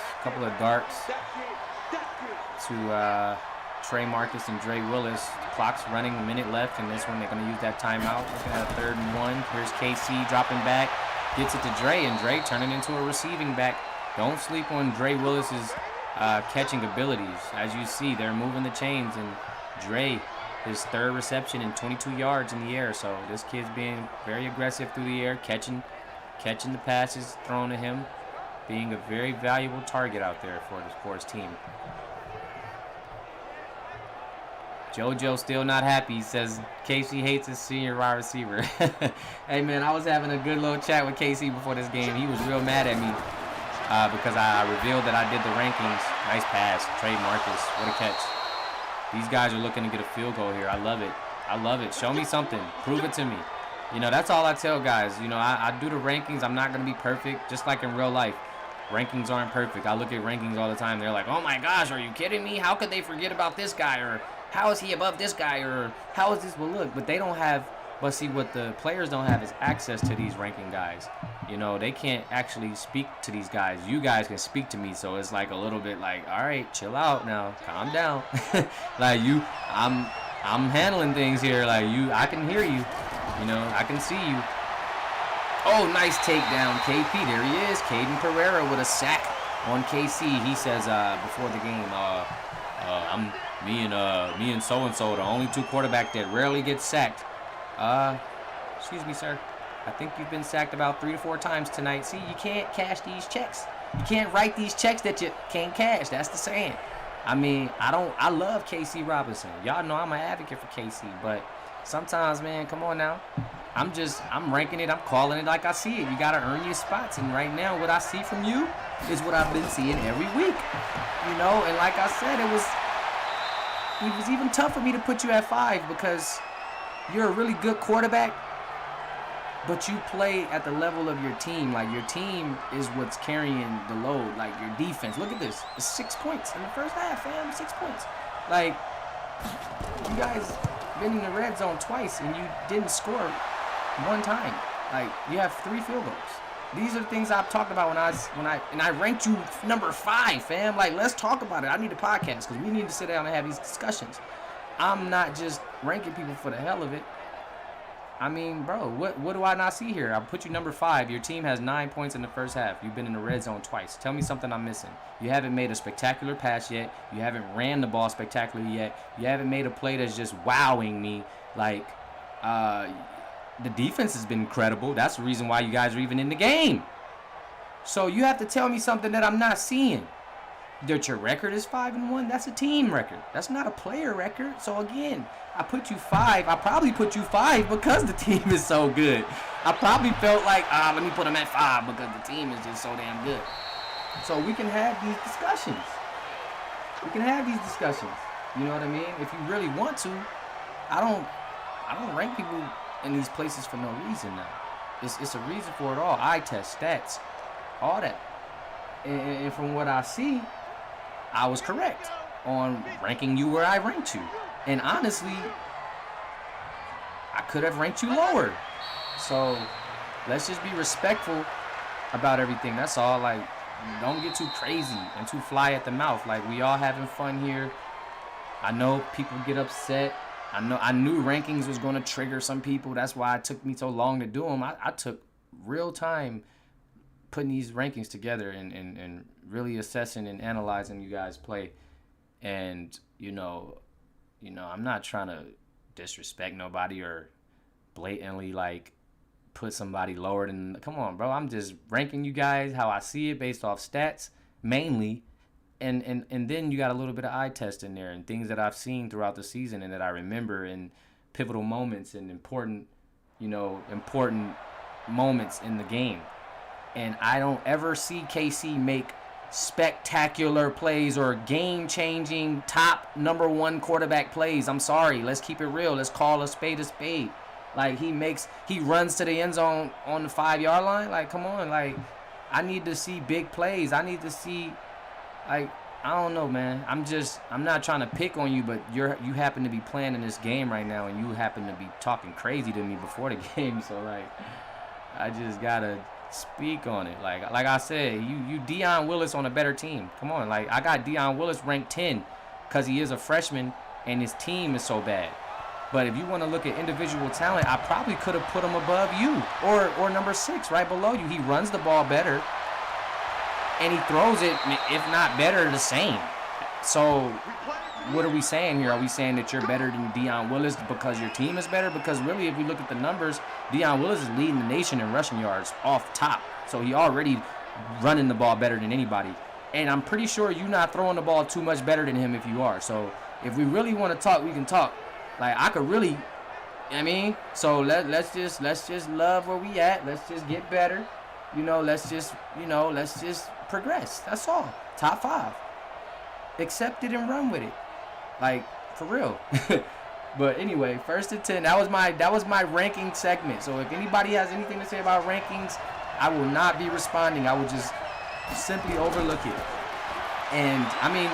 to Trey Marcus and Dre Willis. The clock's running, a minute left in this one. They're going to use that timeout. Looking at a 3rd and 1. Here's KC dropping back. Gets it to Dre, and Dre turning into a receiving back. Don't sleep on Dre Willis's catching abilities. As you see, they're moving the chains, and Dre, his 3rd reception and 22 yards in the air. So this kid's being very aggressive through the air, catching the passes thrown to him, being a very valuable target out there for his team. JoJo still not happy. He says KC hates his senior wide receiver. Hey, man, I was having a good little chat with KC before this game. He was real mad at me because I revealed that I did the rankings. Nice pass. Trey Marcus. What a catch. These guys are looking to get a field goal here. I love it. I love it. Show me something. Prove it to me. You know, that's all I tell guys. You know, I do the rankings. I'm not going to be perfect, just like in real life. Rankings aren't perfect. I look at rankings all the time. They're like, oh, my gosh, are you kidding me? How could they forget about this guy? Or how is he above this guy? Or how is this? Well, look, but they don't have, but see, what the players don't have is access to these ranking guys. You know, they can't actually speak to these guys. You guys can speak to me, so it's like a little bit like, all right, chill out now, calm down. Like I'm handling things here. Like I can hear you. You know, I can see you. Oh, nice takedown, KP. There he is, Caden Pereira with a sack on KC. He says before the game, me and so-and-so, the only 2 quarterbacks that rarely get sacked. Excuse me, sir. I think you've been sacked about 3 to 4 times tonight. See, you can't cash these checks. You can't write these checks that you can't cash. That's the saying. I mean, I love KC Robinson. Y'all know I'm an advocate for KC, but sometimes, man, come on now. I'm ranking it. I'm calling it like I see it. You got to earn your spots. And right now, what I see from you is what I've been seeing every week. You know, and like I said, it was even tough for me to put you at 5 because you're a really good quarterback, but you play at the level of your team. Like, your team is what's carrying the load. Like, your defense. Look at this. It's 6 points in the first half, fam. 6 points. Like, you guys been in the red zone twice, and you didn't score 1 time. Like, you have 3 field goals. These are the things I've talked about when I ranked you number 5, fam. Like, let's talk about it. I need a podcast because we need to sit down and have these discussions. I'm not just ranking people for the hell of it. I mean, bro, what do I not see here? I put you number 5. Your team has 9 points in the first half. You've been in the red zone twice. Tell me something I'm missing. You haven't made a spectacular pass yet. You haven't ran the ball spectacularly yet. You haven't made a play that's just wowing me. Like, the defense has been incredible. That's the reason why you guys are even in the game. So you have to tell me something that I'm not seeing. That your record is 5-1. That's a team record. That's not a player record. So again, I put you 5. I probably put you 5 because the team is so good. I probably felt like, let me put them at 5 because the team is just so damn good. So we can have these discussions. You know what I mean? If you really want to. I don't rank people in these places for no reason now. It's a reason for it all. Eye test, stats, all that. And from what I see, I was correct on ranking you where I ranked you. And honestly, I could have ranked you lower. So let's just be respectful about everything. That's all. Like, don't get too crazy and too fly at the mouth. Like, we all having fun here. I know people get upset. I knew rankings was going to trigger some people. That's why it took me so long to do them. I took real time putting these rankings together and really assessing and analyzing you guys play. And, you know, I'm not trying to disrespect nobody or blatantly, like, put somebody lower than... Come on, bro. I'm just ranking you guys how I see it based off stats, mainly. And then you got a little bit of eye test in there and things that I've seen throughout the season and that I remember in pivotal moments and important moments in the game. And I don't ever see KC make spectacular plays or game-changing top number 1 quarterback plays. I'm sorry. Let's keep it real. Let's call a spade a spade. Like, he runs to the end zone on the 5-yard line. Like, come on. Like, I need to see big plays. I need to see... Like, I don't know, man. I'm not trying to pick on you, but you happen to be playing in this game right now, and you happen to be talking crazy to me before the game. So, like, I just gotta Speak on it. Like I said, you Deion Willis on a better team. Come on, like I got Deion Willis ranked 10 because he is a freshman and his team is so bad. But if you want to look at individual talent, I probably could have put him above you or number 6 right below you. He runs the ball better and he throws it, if not better, the same. So what are we saying here? Are we saying that you're better than Deion Willis because your team is better? Because really, if we look at the numbers, Deion Willis is leading the nation in rushing yards off top. So he already running the ball better than anybody. And I'm pretty sure you're not throwing the ball too much better than him if you are. So if we really want to talk, we can talk. Like I could really, so let's just love where we at. Let's just get better. Let's just progress. That's all. Top 5. Accept it and run with it. Like, for real. But anyway, 1st and 10. That was my ranking segment. So if anybody has anything to say about rankings, I will not be responding. I will just simply overlook it. And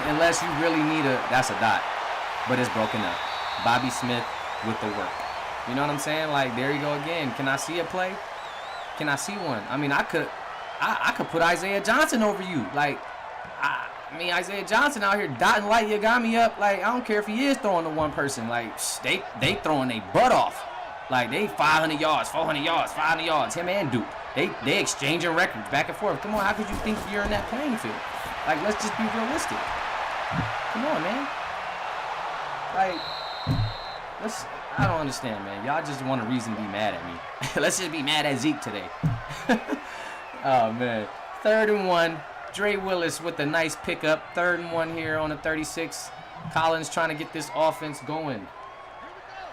unless you really need that's a dot. But it's broken up. Bobby Smith with the work. You know what I'm saying? Like, there you go again. Can I see a play? Can I see one? I could put Isaiah Johnson over you. Like, Isaiah Johnson out here dotting light Yagami up. Like, I don't care if he is throwing to one person. Like, they throwing their butt off. Like, they 500 yards, 400 yards, 500 yards. Him and Duke. They exchanging records back and forth. Come on, how could you think you're in that playing field? Like, let's just be realistic. Come on, man. Like, I don't understand, man. Y'all just want a reason to be mad at me. Let's just be mad at Zeke today. Oh, man. 3rd and 1. Dre Willis with a nice pickup. 3rd and 1 here on the 36. Collins trying to get this offense going.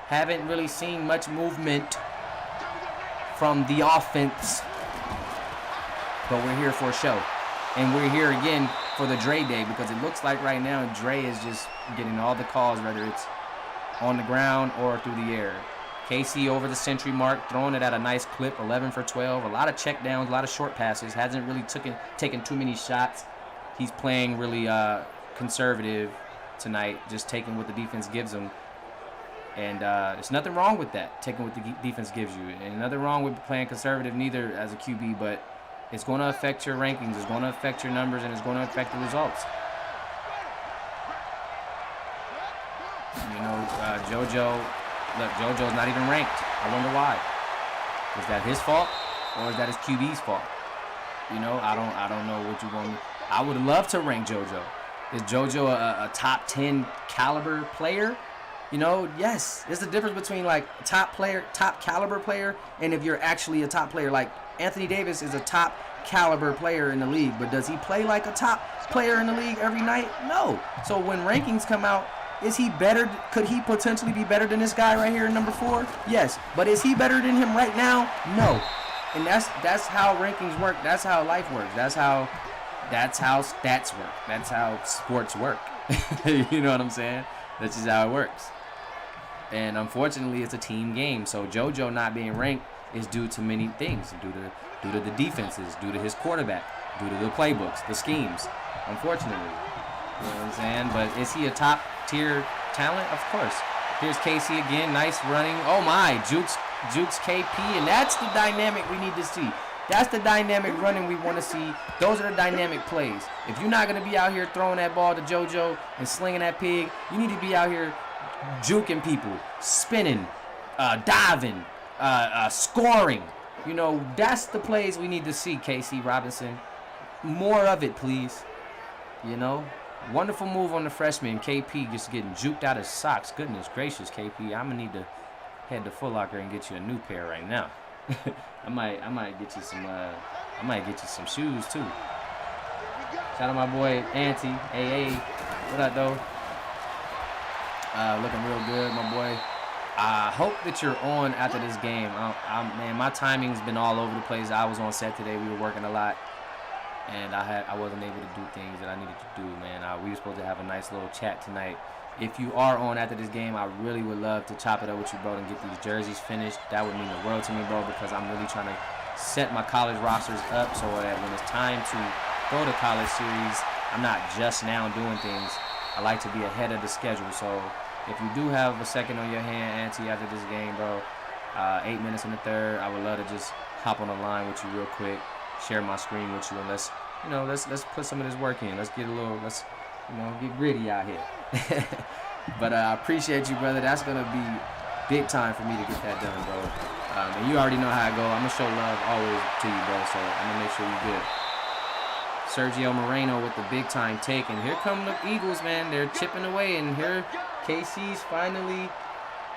Haven't really seen much movement from the offense. But we're here for a show. And we're here again for the Dre Day because it looks like right now Dre is just getting all the calls, whether it's on the ground or through the air. KC over the century mark, throwing it at a nice clip, 11 for 12. A lot of check downs, a lot of short passes. Hasn't really taken too many shots. He's playing really conservative tonight, just taking what the defense gives him. And there's nothing wrong with that, taking what the defense gives you. And nothing wrong with playing conservative neither as a QB, but it's going to affect your rankings. It's going to affect your numbers, and it's going to affect the results. JoJo's not even ranked. I wonder why. Is that his fault or is that his QB's fault? I don't know what you want me. I would love to rank JoJo. Is JoJo a top 10 caliber player? Yes. There's a difference between like top caliber player, and if you're actually a top player. Like Anthony Davis is a top caliber player in the league, but does he play like a top player in the league every night? No. So when rankings come out, is he better? Could he potentially be better than this guy right here in number 4? Yes. But is he better than him right now? No. And that's how rankings work. That's how life works. That's how stats work. That's how sports work. You know what I'm saying? That's just how it works. And unfortunately, it's a team game. So JoJo not being ranked is due to many things. Due to the defenses, due to his quarterback, due to the playbooks, the schemes. Unfortunately. You know what I'm saying? But is he a top tier talent? Of course. Here's Casey again. Nice running. Oh my. Jukes KP. And that's the dynamic we need to see. That's the dynamic running we want to see. Those are the dynamic plays. If you're not going to be out here throwing that ball to JoJo and slinging that pig, you need to be out here juking people, spinning, diving, scoring. That's the plays we need to see, KC Robinson. More of it, please. Wonderful move on the freshman. KP just getting juked out of socks. Goodness gracious, KP. I'm going to need to head to Foot Locker and get you a new pair right now. I might get you some shoes too. Shout out my boy Auntie. Hey, what up though? Looking real good, my boy. I hope that you're on after this game. Man, my timing's been all over the place. I was on set today. We were working a lot, and I wasn't able to do things that I needed to do. Man, we were supposed to have a nice little chat tonight. If you are on after this game, I really would love to chop it up with you, bro, and get these jerseys finished. That would mean the world to me, bro, because I'm really trying to set my college rosters up so that when it's time to go to college series, I'm not just now doing things. I like to be ahead of the schedule. So if you do have a second on your hand, Auntie, after this game, bro, 8 minutes in the third, I would love to just hop on the line with you real quick share my screen with you, and let's put some of this work in. Let's get get gritty out here. But I appreciate you, brother. That's gonna be big time for me to get that done, bro. And you already know how I go. I'm gonna show love always to you, bro. So I'm gonna make sure you good. Sergio Moreno with the big time take, and here come the Eagles, man. They're chipping away, and here KC's finally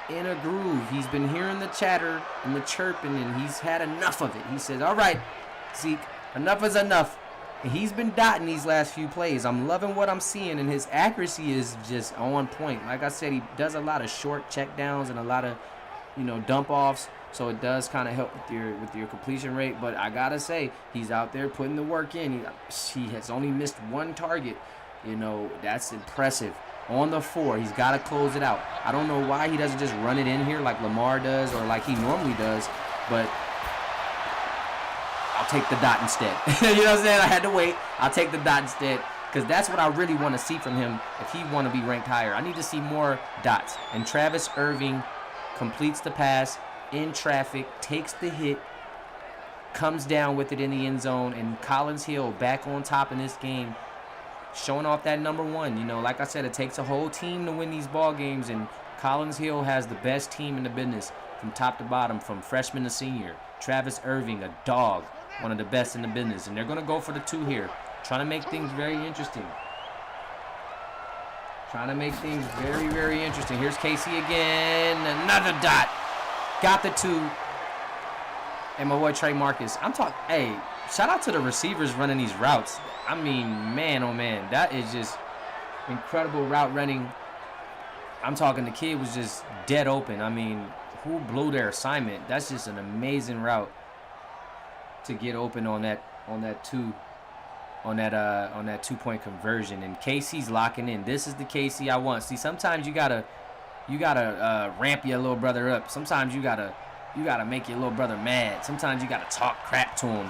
in a groove. He's been hearing the chatter and the chirping, and he's had enough of it. He says, all right, Zeke, enough is enough. And he's been dotting these last few plays. I'm loving what I'm seeing, and his accuracy is just on point. Like I said, he does a lot of short check downs and a lot of, dump offs. So it does kind of help with your completion rate. But I got to say, he's out there putting the work in. He has only missed one target. That's impressive. On the 4, he's got to close it out. I don't know why he doesn't just run it in here like Lamar does or like he normally does, but I'll take the dot instead. You know what I'm saying? I had to wait. I'll take the dot instead because that's what I really want to see from him if he want to be ranked higher. I need to see more dots. And Travis Irving completes the pass in traffic, takes the hit, comes down with it in the end zone, and Collins Hill back on top in this game, showing off that number 1. Like I said, it takes a whole team to win these ball games, and Collins Hill has the best team in the business from top to bottom, from freshman to senior. Travis Irving, a dog, one of the best in the business, and they're going to go for the 2 here, trying to make things very interesting. Trying to make things very, very interesting. Here's Casey again, another dot. Got the 2. And my boy Trey Marcus. Hey, shout out to the receivers running these routes. I mean, man, oh man, that is just incredible route running. I'm talking the kid was just dead open. I mean, who blew their assignment? That's just an amazing route to get open on that 2-point conversion. And KC's locking in. This is the KC I want. See, sometimes you gotta ramp your little brother up. Sometimes you gotta make your little brother mad. Sometimes you gotta talk crap to him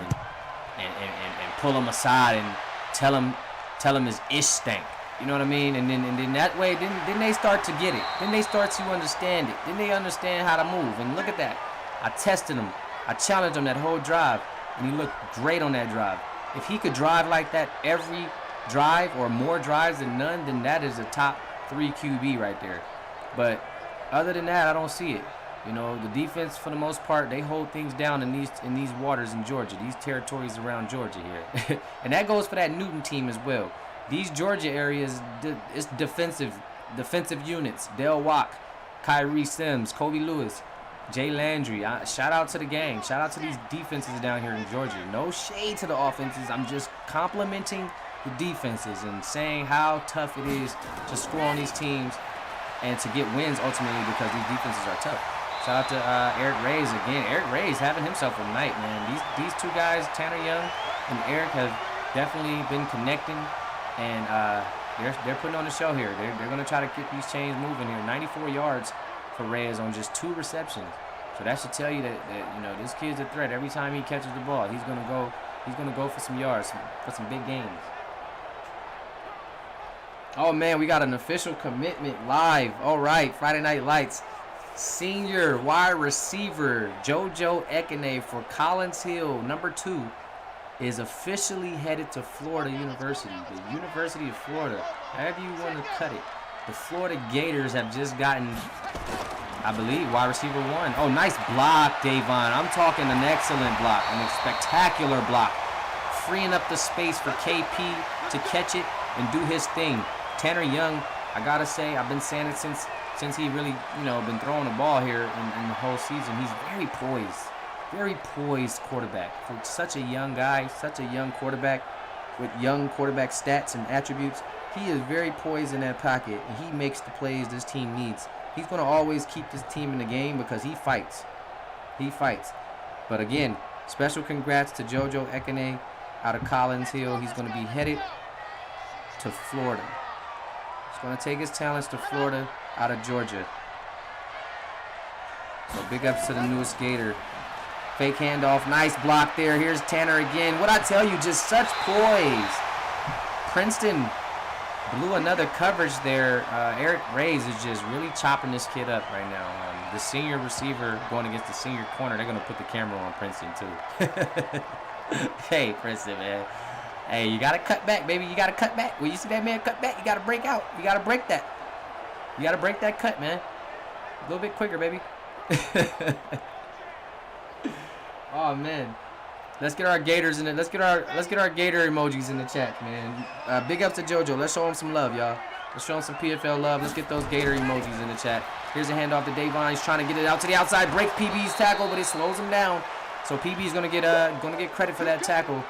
and pull him aside and tell him his ish stank. You know what I mean? And then that way, then they start to get it. Then they start to understand it. Then they understand how to move. And look at that. I tested him. I challenged him that whole drive, and he looked great on that drive. If he could drive like that every drive or more drives than none, then that is a top 3 QB right there. But other than that, I don't see it. The defense, for the most part, they hold things down in these waters in Georgia, these territories around Georgia here. And that goes for that Newton team as well. These Georgia areas, it's defensive units. Dale Wack, Kyrie Sims, Kobe Lewis, Jay Landry. Shout out to the gang. Shout out to these defenses down here in Georgia. No shade to the offenses. I'm just complimenting the defenses and saying how tough it is to score on these teams and to get wins ultimately because these defenses are tough. Shout out to Eric Reyes again. Eric Reyes having himself a night, man. These 2 guys, Tanner Young and Eric, have definitely been connecting, and they're putting on the show here. They're going to try to get these chains moving here. 94 yards for Reyes on just 2 receptions. So that should tell you that this kid's a threat. Every time he catches the ball, he's going to go for some yards, for some big games. Oh man, we got an official commitment live. All right, Friday Night Lights. Senior wide receiver JoJo Ekene for Collins Hill, number 2, is officially headed to Florida University. The University of Florida, however you want to cut it. The Florida Gators have just gotten, I believe, wide receiver 1. Oh, nice block, Davon. I'm talking an excellent block, a spectacular block. Freeing up the space for KP to catch it and do his thing. Tanner Young, I gotta say, I've been saying it since he really, been throwing the ball here in the whole season. He's very poised quarterback. For such a young guy, such a young quarterback with young quarterback stats and attributes, he is very poised in that pocket, and he makes the plays this team needs. He's going to always keep this team in the game because he fights. But again, special congrats to JoJo Ekene out of Collins Hill. He's going to be headed to Florida. He's going to take his talents to Florida out of Georgia. So big ups to the newest Gator. Fake handoff, nice block there. Here's Tanner again. What I tell you, just such poise. Princeton blew another coverage there. Eric Reyes is just really chopping this kid up right now. The senior receiver going against the senior corner. They're going to put the camera on Princeton too. Hey, Princeton, man. Hey, you got to cut back, baby. You got to cut back. When you see that man cut back, you got to break out. You got to break that. You got to break that cut, man. A little bit quicker, baby. Oh, man. Let's get our Gators in it. Let's get our Gator emojis in the chat, man. Big ups to JoJo. Let's show him some love, y'all. Let's show him some PFL love. Let's get those Gator emojis in the chat. Here's a handoff to Davon. He's trying to get it out to the outside. Breaks PB's tackle, but it slows him down. So PB's gonna get credit for that tackle.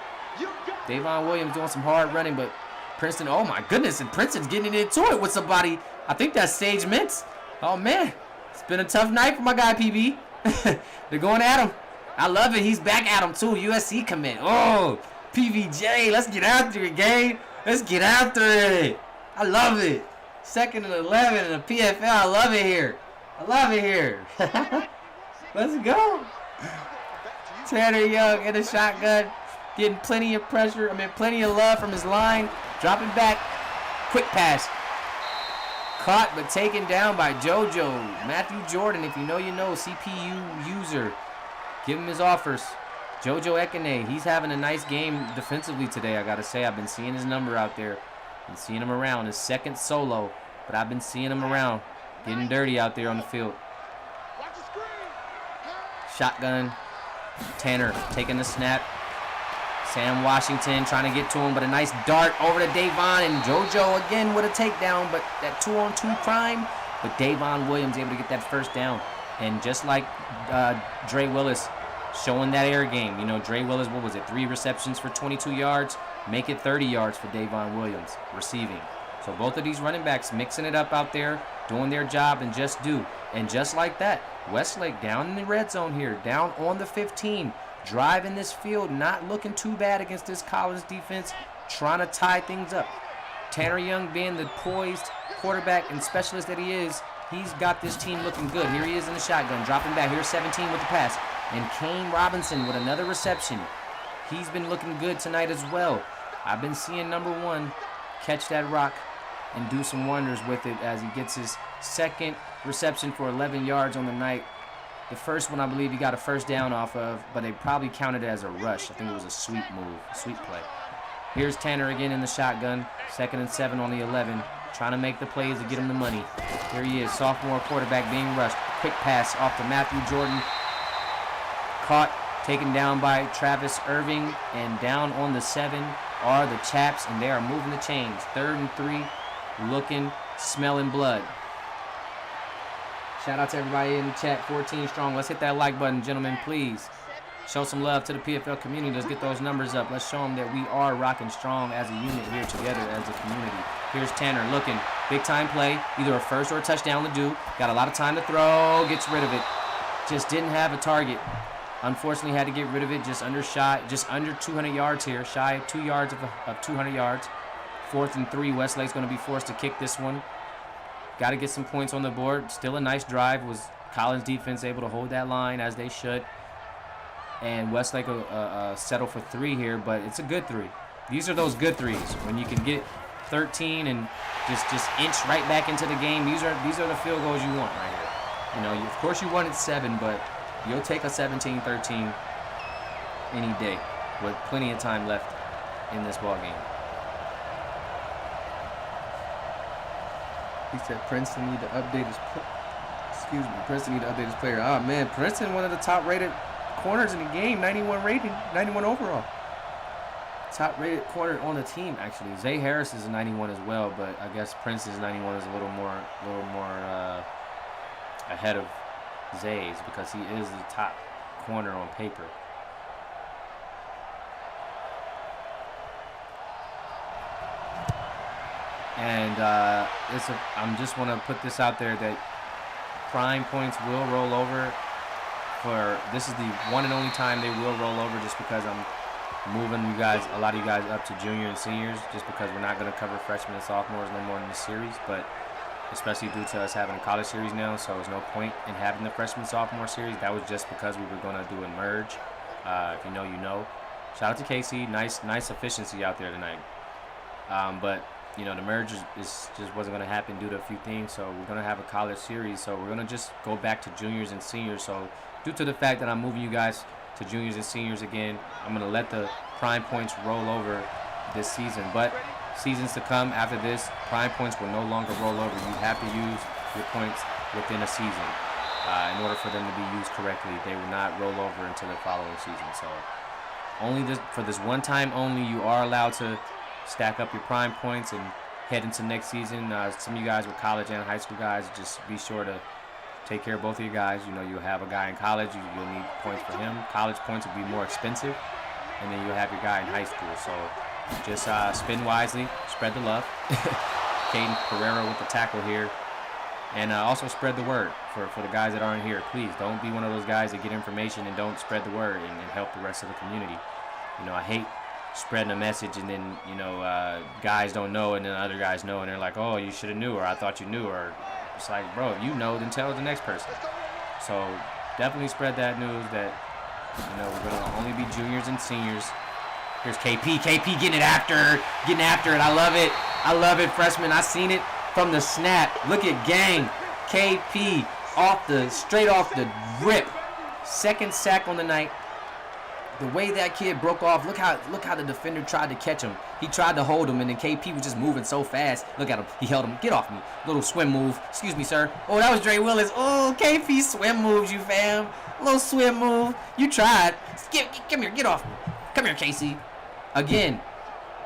Davon Williams doing some hard running, but Princeton, oh my goodness, and Princeton's getting into it with somebody. I think that's Sage Mintz. Oh man, it's been a tough night for my guy PB. They're going at him. I love it. He's back at him too. USC commit. Oh, PVJ, let's get after it, gang. Let's get after it. I love it. 2nd and 11 in the PFL. I love it here. I love it here. Let's go. Tanner Young in the shotgun, getting plenty of pressure. Plenty of love from his line. Dropping back. Quick pass. Caught but taken down by JoJo. Matthew Jordan, if you know, you know. CPU user. Give him his offers. JoJo Ekene, he's having a nice game defensively today, I got to say. I've been seeing his number out there. Been seeing him around. His 2nd solo, but I've been seeing him around. Getting dirty out there on the field. Shotgun. Tanner taking the snap. Sam Washington trying to get to him, but a nice dart over to Davon, and JoJo again with a takedown, but that 2-on-2 crime. But Davon Williams able to get that first down. And just like Dre Willis showing that air game, you know, Dre Willis, what was it, 3 receptions for 22 yards? Make it 30 yards for Davon Williams receiving. So both of these running backs mixing it up out there, doing their job and just do. And just like that, Westlake down in the red zone here, down on the 15, driving this field, not looking too bad against this Collins defense, trying to tie things up. Tanner Young being the poised quarterback and specialist that he is, he's got this team looking good. Here he is in the shotgun, dropping back. Here's 17 with the pass. And Kane Robinson with another reception. He's been looking good tonight as well. I've been seeing number 1 catch that rock and do some wonders with it as he gets his 2nd reception for 11 yards on the night. The first one, I believe he got a first down off of, but they probably counted it as a rush. I think it was a sweep move, a sweep play. Here's Tanner again in the shotgun. 2nd and 7 on the 11. Trying to make the plays to get him the money. Here he is, sophomore quarterback being rushed. Quick pass off to Matthew Jordan. Caught, taken down by Travis Irving. And down on the 7 are the Chaps, and they are moving the chains. 3rd and 3, looking, smelling blood. Shout out to everybody in the chat, 14 strong. Let's hit that like button, gentlemen, please. Show some love to the PFL community. Let's get those numbers up. Let's show them that we are rocking strong as a unit here together as a community. Here's Tanner looking. Big time play. Either a first or a touchdown to do. Got a lot of time to throw. Gets rid of it. Just didn't have a target. Unfortunately, had to get rid of it. Just under 200 yards here. Shy of 2 yards of 200 yards. 4th and 3. Westlake's going to be forced to kick this one. Got to get some points on the board. Still a nice drive. Was Collins defense able to hold that line as they should. And Westlake will settle for 3 here, but it's a good 3. These are those good 3s when you can get 13 and just inch right back into the game. These are the field goals you want right here. You know, of course you wanted 7, but you'll take a 17-13 any day with plenty of time left in this ball game. He said Princeton need to update his. Princeton need to update his player. Oh man, Princeton one of the top-rated corners in the game, 91 rating, 91 overall. Top-rated corner on the team actually. Zay Harris is a 91 as well, but I guess Princeton's 91 is a little more ahead of Zay's because he is the top corner on paper. And I'm just want to put this out there that prime points will roll over. This is the one and only time they will roll over, just because I'm moving a lot of you guys up to junior and seniors, just because we're not going to cover freshmen and sophomores no more in this series. But especially due to us having a college series now, so there's no point in having the freshman sophomore series. That was just because we were going to do a merge. If you know, you know. Shout out to Casey. Nice efficiency out there tonight. But you know, the merge just wasn't going to happen due to a few things. So we're going to have a college series. So we're going to just go back to juniors and seniors. So due to the fact that I'm moving you guys to juniors and seniors again. I'm going to let the prime points roll over this season. But seasons to come after this, prime points will no longer roll over. You have to use your points within a season in order for them to be used correctly. They will not roll over until the following season. So only this, for this one time only, you are allowed to stack up your prime points and head into next season. Some of you guys with college and high school guys, just be sure to take care of both of your guys. You know, you'll have a guy in college, you'll need points for him. College points will be more expensive, and then you'll have your guy in high school. So just spend wisely, spread the love. Caden Pereira with the tackle here. And also spread the word for the guys that aren't here. Please don't be one of those guys that get information and don't spread the word and help the rest of the community. You know, I hate spreading a message and then, you know, guys don't know and then other guys know and they're like, oh, you should have knew, or I thought you knew, or it's like, bro, if you know, then tell the next person. So definitely spread that news that, you know, we're going to only be juniors and seniors. Here's KP. KP getting after it. I love it. I love it, freshman. I seen it from the snap. Look at gang. KP straight off the rip. Second sack on the night. The way that kid broke off, look how the defender tried to catch him. He tried to hold him, and then KP was just moving so fast. Look at him. He held him. Get off me. Little swim move. Excuse me, sir. Oh, that was Dre Willis. Oh, KP swim moves, you fam. Little swim move. You tried. Come here. Get off me. Come here, Casey. Again,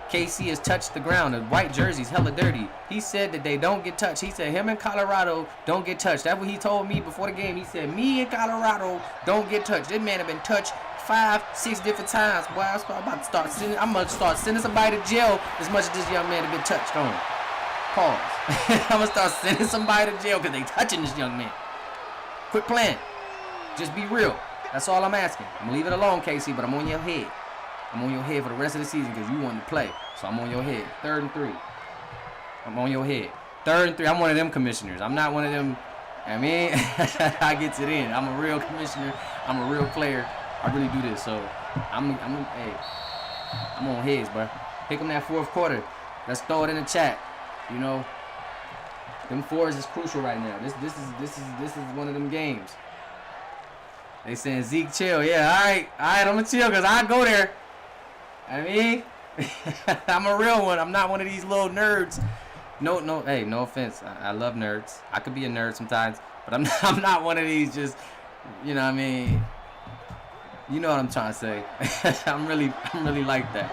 KC has touched the ground. The white jersey's hella dirty. He said that they don't get touched. He said him and Colorado don't get touched. That's what he told me before the game. He said me and Colorado don't get touched. This man have been touched 5-6 different times. Boy, I'm about to start sending. I'm gonna start sending somebody to jail as much as this young man have been touched on. Pause. I'm gonna start sending somebody to jail because they touching this young man. Quit playing. Just be real. That's all I'm asking. I'm gonna leave it alone, KC, but I'm on your head. I'm on your head for the rest of the season because you wanted to play. So I'm on your head. 3rd and 3. I'm on your head. 3rd and 3. I'm one of them commissioners. I'm not one of them. I mean, I get it in. I'm a real commissioner. I'm a real player. I really do this. So I'm on heads, bro. Pick them that 4th quarter. Let's throw it in the chat. You know, them 4s is crucial right now. This is one of them games. They saying Zeke chill. Yeah, all right. I'm gonna chill because I go there. I mean, I'm a real one. I'm not one of these little nerds. No, hey, no offense. I love nerds. I could be a nerd sometimes, but I'm not one of these just, you know what I mean? You know what I'm trying to say. I'm really like that.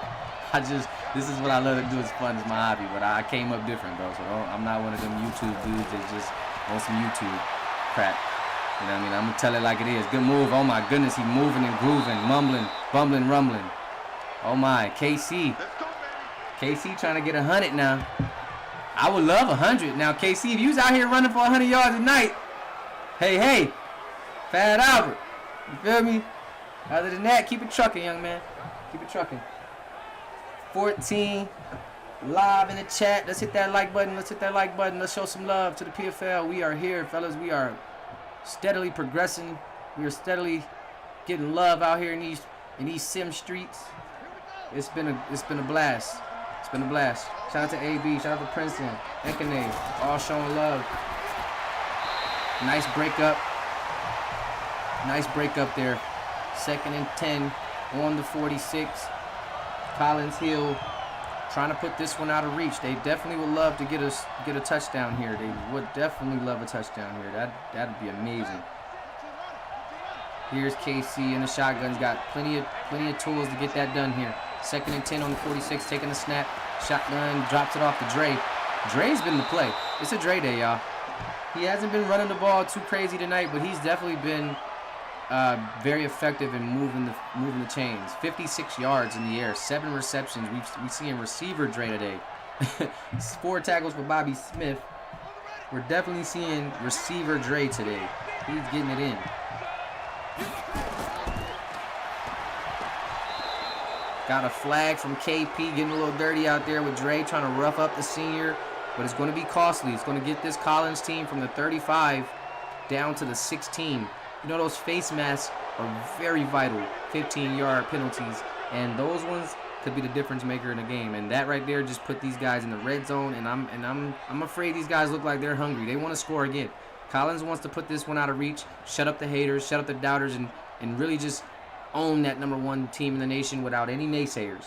This is what I love to do. It's fun. It's my hobby, but I came up different, bro. So I'm not one of them YouTube dudes that just want some YouTube crap. You know what I mean? I'm going to tell it like it is. Good move. Oh, my goodness. He moving and grooving, mumbling, bumbling, rumbling. Oh, my. KC. KC trying to get 100 now. I would love 100. Now, KC, if you was out here running for 100 yards a night, hey, Fat Albert. You feel me? Other than that, keep it trucking, young man. Keep it trucking. 14 live in the chat. Let's hit that like button. Let's show some love to the PFL. We are here, fellas. We are steadily progressing. We are steadily getting love out here in these sim streets. It's been a blast. It's been a blast. Shout out to AB. Shout out to Princeton, Ekene, all showing love. Nice breakup. Nice breakup there. 2nd and 10 on the 46. Collins Hill trying to put this one out of reach. They definitely would love to get a touchdown here. They would definitely love a touchdown here. That'd be amazing. Here's KC in the shotgun's got plenty of tools to get that done here. 2nd and 10 on the 46, taking the snap. Shotgun drops it off to Dre. Dre's been the play. It's a Dre day, y'all. He hasn't been running the ball too crazy tonight, but he's definitely been very effective in moving the chains. 56 yards in the air, 7 receptions. We seeing receiver Dre today. 4 tackles for Bobby Smith. We're definitely seeing receiver Dre today. He's getting it in. Got a flag from KP, getting a little dirty out there with Dre, trying to rough up the senior. But it's going to be costly. It's going to get this Collins team from the 35 down to the 16. You know, those face masks are very vital. 15-yard penalties. And those ones could be the difference maker in the game. And that right there just put these guys in the red zone. And I'm afraid these guys look like they're hungry. They want to score again. Collins wants to put this one out of reach, shut up the haters, shut up the doubters, and really just own that #1 team in the nation without any naysayers.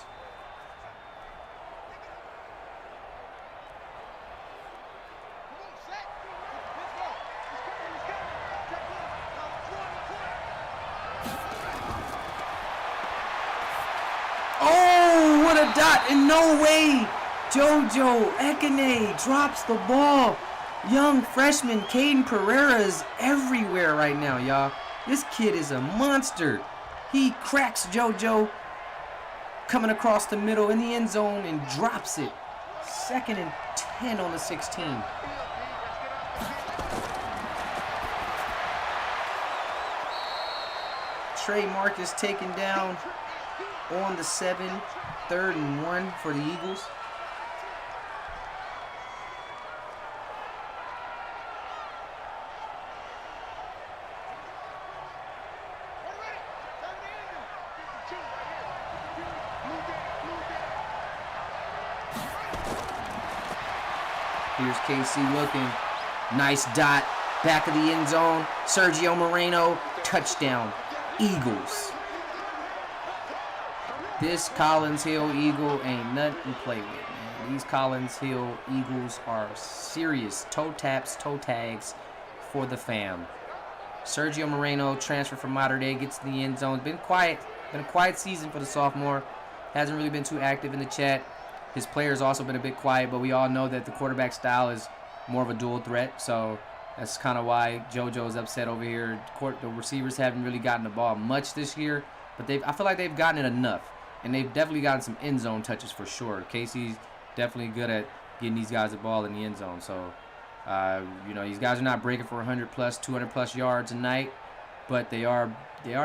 Oh, what a dot. And no way. JoJo Ekene drops the ball. Young freshman Caden Pereira is everywhere right now, y'all. This kid is a monster. He cracks JoJo coming across the middle in the end zone and drops it. 2nd and 10 on the 16. Trey Marcus taken down on the 7, 3rd and 1 for the Eagles. Here's KC looking. Nice dot. Back of the end zone. Sergio Moreno. Touchdown. Eagles. This Collins Hill Eagle ain't nothing to play with, man. These Collins Hill Eagles are serious. Toe taps, toe tags for the fam. Sergio Moreno, transfer from Mater Dei, gets to the end zone. Been quiet. Been a quiet season for the sophomore. Hasn't really been too active in the chat. His player's also been a bit quiet, but we all know that the quarterback style is more of a dual threat, so that's kind of why JoJo's upset over here. The receivers haven't really gotten the ball much this year, but I feel like they've gotten it enough, and they've definitely gotten some end zone touches for sure. Casey's definitely good at getting these guys the ball in the end zone, so these guys are not breaking for 100 plus, 200 plus yards a night, but they are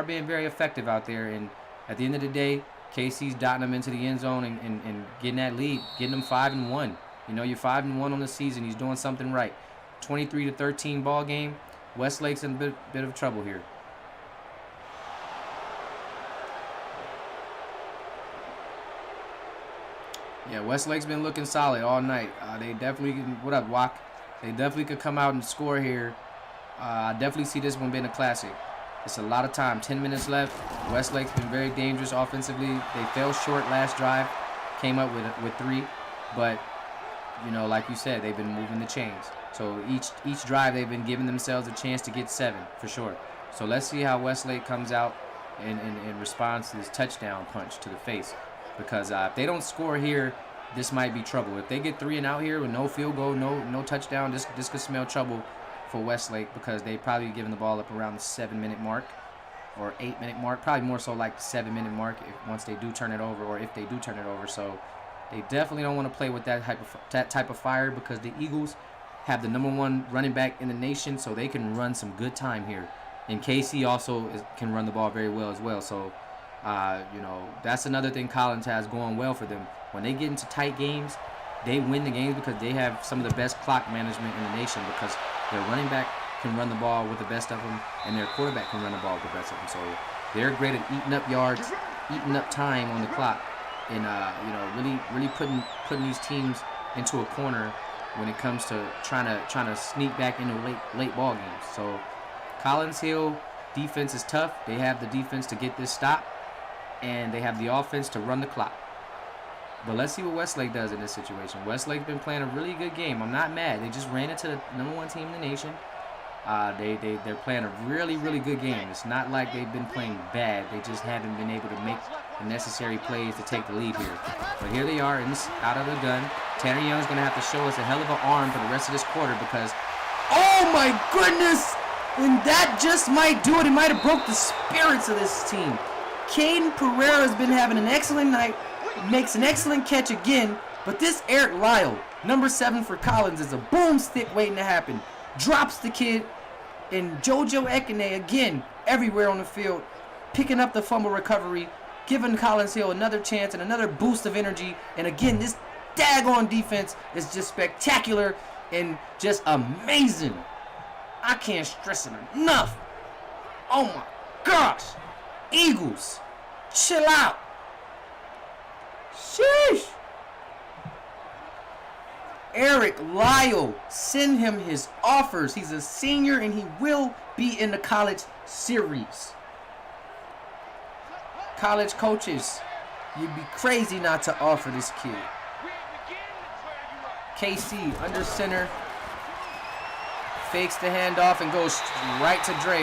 being very effective out there, and at the end of the day, Casey's dotting them into the end zone and getting that lead, getting them 5-1. You're 5-1 on the season. He's doing something right. 23-13 ball game. Westlake's in a bit of trouble here. Yeah, Westlake's been looking solid all night. They definitely can. What up, Wak? They definitely could come out and score here. I definitely see this one being a classic. It's a lot of time. 10 minutes left. Westlake's been very dangerous offensively. They fell short last drive. Came up with 3. But, like you said, they've been moving the chains. So each drive they've been giving themselves a chance to get 7, for sure. So let's see how Westlake comes out in response to this touchdown punch to the face. Because if they don't score here, this might be trouble. If they get 3 and out here with no field goal, no touchdown, this could smell trouble for Westlake, because they probably giving the ball up around the 7-minute mark or 8-minute mark, probably more so like the 7-minute mark once they do turn it over, or if they do turn it over. So they definitely don't want to play with that type of fire, because the Eagles have the #1 running back in the nation, so they can run some good time here. And KC also can run the ball very well as well. So that's another thing Collins has going well for them. When they get into tight games, they win the games because they have some of the best clock management in the nation, because their running back can run the ball with the best of them, and their quarterback can run the ball with the best of them. So they're great at eating up yards, eating up time on the clock, and really putting these teams into a corner when it comes to trying to sneak back into late ball games. So Collins Hill defense is tough. They have the defense to get this stop, and they have the offense to run the clock. But let's see what Westlake does in this situation. Westlake's been playing a really good game. I'm not mad. They just ran into the #1 team in the nation. They're playing a really, really good game. It's not like they've been playing bad. They just haven't been able to make the necessary plays to take the lead here. But here they are out of the gun. Tanner Young's going to have to show us a hell of an arm for the rest of this quarter, because, oh my goodness! And that just might do it. It might have broke the spirits of this team. Caden Pereira has been having an excellent night. Makes an excellent catch again, but this Eric Lyle, #7 for Collins, is a boomstick waiting to happen. Drops the kid, and JoJo Ekene again everywhere on the field, picking up the fumble recovery, giving Collins Hill another chance and another boost of energy. And again, this daggone defense is just spectacular and just amazing. I can't stress it enough. Oh my gosh. Eagles, chill out. Sheesh. Eric Lyle, send him his offers. He's a senior and he will be in the college series. college coaches, you'd be crazy not to offer this kid. KC under center. Fakes the handoff and goes right to Dre,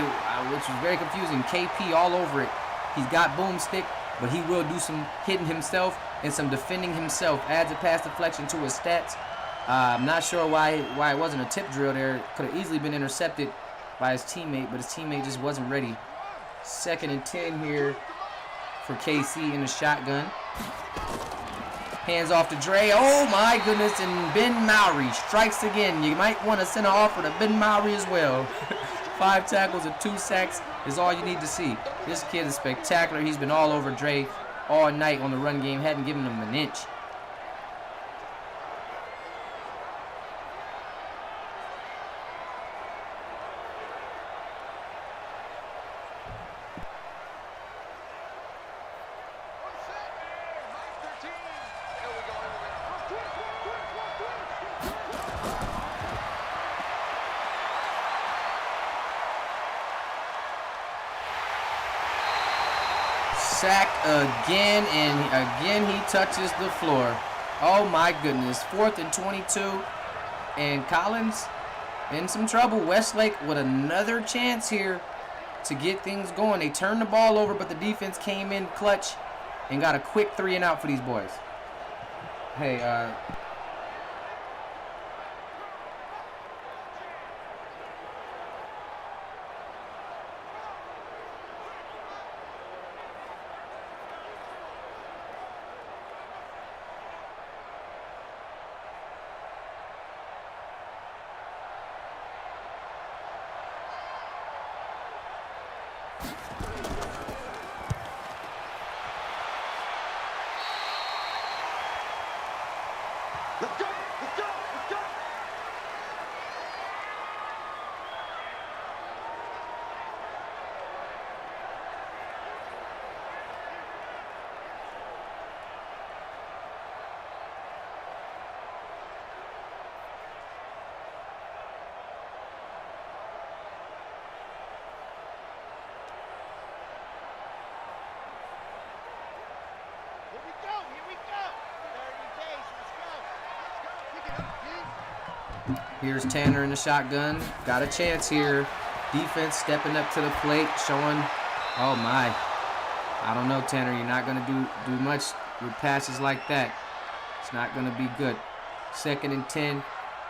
which was very confusing. KP all over it. He's got boomstick, but he will do some hitting himself and some defending himself. Adds a pass deflection to his stats. I'm not sure why it wasn't a tip drill there. Could have easily been intercepted by his teammate, but his teammate just wasn't ready. 2nd and 10 here for KC in the shotgun. Hands off to Dre. Oh my goodness, and Ben Mowry strikes again. You might want to send an offer to Ben Mowry as well. 5 tackles and 2 sacks is all you need to see. This kid is spectacular. He's been all over Dre all night on the run game. Hadn't given him an inch. Sacked again, and again he touches the floor. Oh my goodness. 4th and 22, and Collins in some trouble. Westlake with another chance here to get things going. They turned the ball over, but the defense came in clutch and got a quick 3 and out for these boys. Hey, Let's go! Let's go! Let's go! Here we go! Here we go! 30 days. Let's go! Let's go! Pick it up, dude. here's Tanner in the shotgun. Got a chance here. Defense stepping up to the plate, showing, oh my. I don't know, Tanner. You're not going to do much with passes like that. It's not going to be good. 2nd and 10.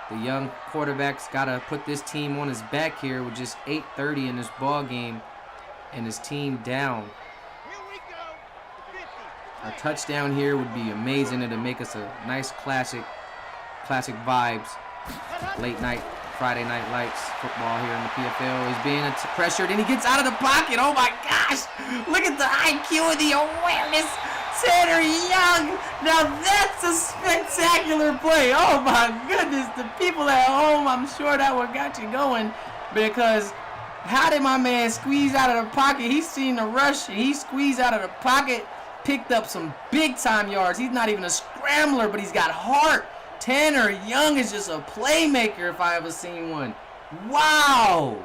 The young quarterback's got to put this team on his back here with just 8:30 in this ball game and his team down. Here we go! 50. A touchdown here would be amazing. It'll make us a nice classic vibes. Late night, Friday Night Lights football here in the PFL. He's being pressured and he gets out of the pocket. Oh my gosh! Look at the IQ and the awareness. Tanner Young. Now that's a spectacular play. Oh my goodness. The people at home, I'm sure that what got you going, because how did my man squeeze out of the pocket? He's seen the rush. He squeezed out of the pocket, picked up some big time yards. He's not even a scrambler, but he's got heart. Tanner Young is just a playmaker if I ever seen one. Wow.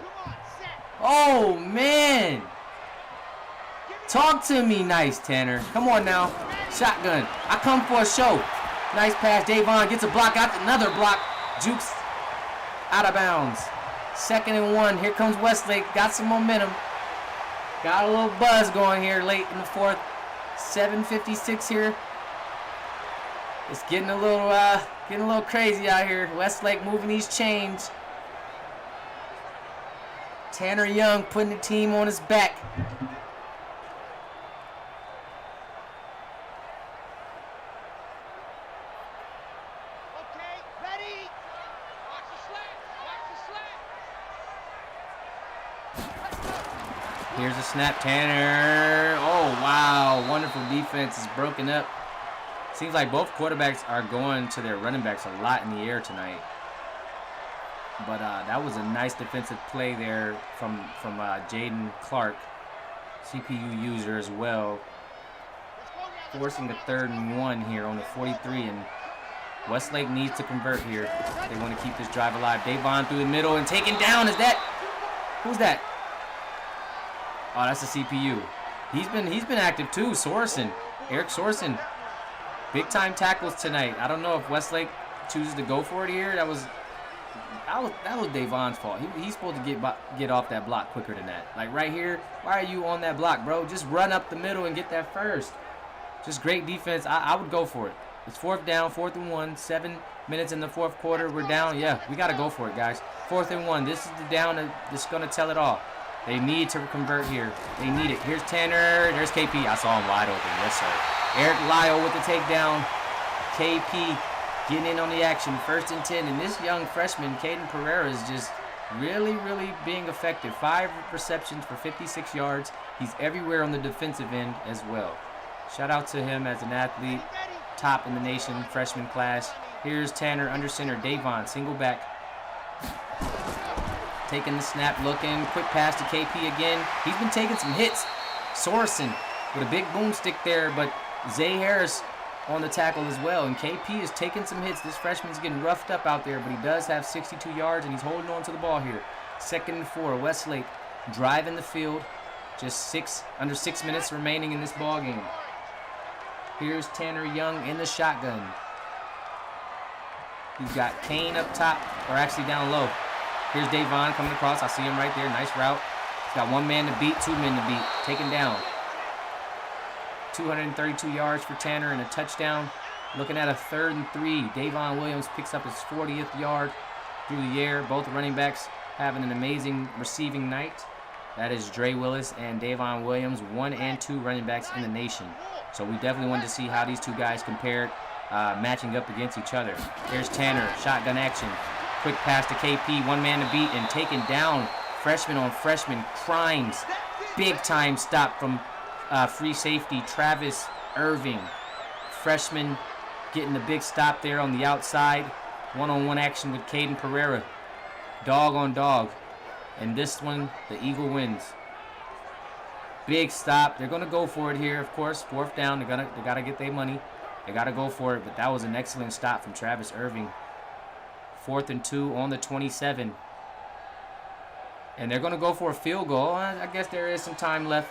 Oh, man. Talk to me nice, Tanner. Come on now. Shotgun. I come for a show. Nice pass. Davon gets a block out. Another block. Jukes out of bounds. 2nd and 1. Here comes Westlake. Got some momentum. Got a little buzz going here late in the 4th. 7:56 here. It's getting a little crazy out here. Westlake moving these chains. Tanner Young putting the team on his back. Okay, ready? Watch the slant. Watch the slant. Here's a snap, Tanner. Oh, wow. Wonderful defense is broken up. Seems like both quarterbacks are going to their running backs a lot in the air tonight. But that was a nice defensive play there from Jaden Clark, CPU user as well. Forcing the 3rd and 1 here on the 43, and Westlake needs to convert here. They want to keep this drive alive. Davon through the middle and taken down. Is that? Who's that? Oh, that's the CPU. He's been active too. Sorensen, Eric Sorensen, big time tackles tonight. I don't know if Westlake chooses to go for it here. That was Davon's fault. He's supposed to get off that block quicker than that. Like right here, why are you on that block, bro? Just run up the middle and get that first. Just great defense. I would go for it. It's 4th down, 4th and 1. 7 minutes in the 4th quarter. We're down. Yeah, we got to go for it, guys. 4th and 1. This is the down that's going to tell it all. They need to convert here. They need it. Here's Tanner. There's KP. I saw him wide open. Yes, sir. Eric Lyle with the takedown. KP getting in on the action. 1st and 10. And this young freshman, Caden Pereira, is just really, really being effective. 5 receptions for 56 yards. He's everywhere on the defensive end as well. Shout out to him as an athlete. Top in the nation, freshman class. Here's Tanner under center. Davon, single back. Taking the snap, looking. Quick pass to KP again. He's been taking some hits. Sorensen with a big boomstick there, but Zay Harris on the tackle as well. And KP is taking some hits. This freshman's getting roughed up out there, but he does have 62 yards, and he's holding on to the ball here. 2nd and 4. Westlake driving the field. Just under 6 minutes remaining in this ball game. Here's Tanner Young in the shotgun. He's got Kane up top, or actually down low. Here's Davon coming across. I see him right there. Nice route. He's got 1 man to beat, 2 men to beat. Taken down. 232 yards for Tanner and a touchdown. Looking at a 3rd and 3. Davon Williams picks up his 40th yard through the air. Both running backs having an amazing receiving night. That is Dre Willis and Davon Williams, 1 and 2 running backs in the nation. So we definitely wanted to see how these two guys compared, matching up against each other. Here's Tanner, shotgun action. Quick pass to KP, 1 man to beat, and taken down. Freshman on freshman, crimes. Big time stop from free safety Travis Irving. Freshman getting the big stop there on the outside. One-on-one action with Caden Pereira. Dog on dog. And this one, the Eagle wins. Big stop. They're going to go for it here, of course. 4th down. They got to get their money. They got to go for it. But that was an excellent stop from Travis Irving. 4th and 2 on the 27. And they're going to go for a field goal. I guess there is some time left.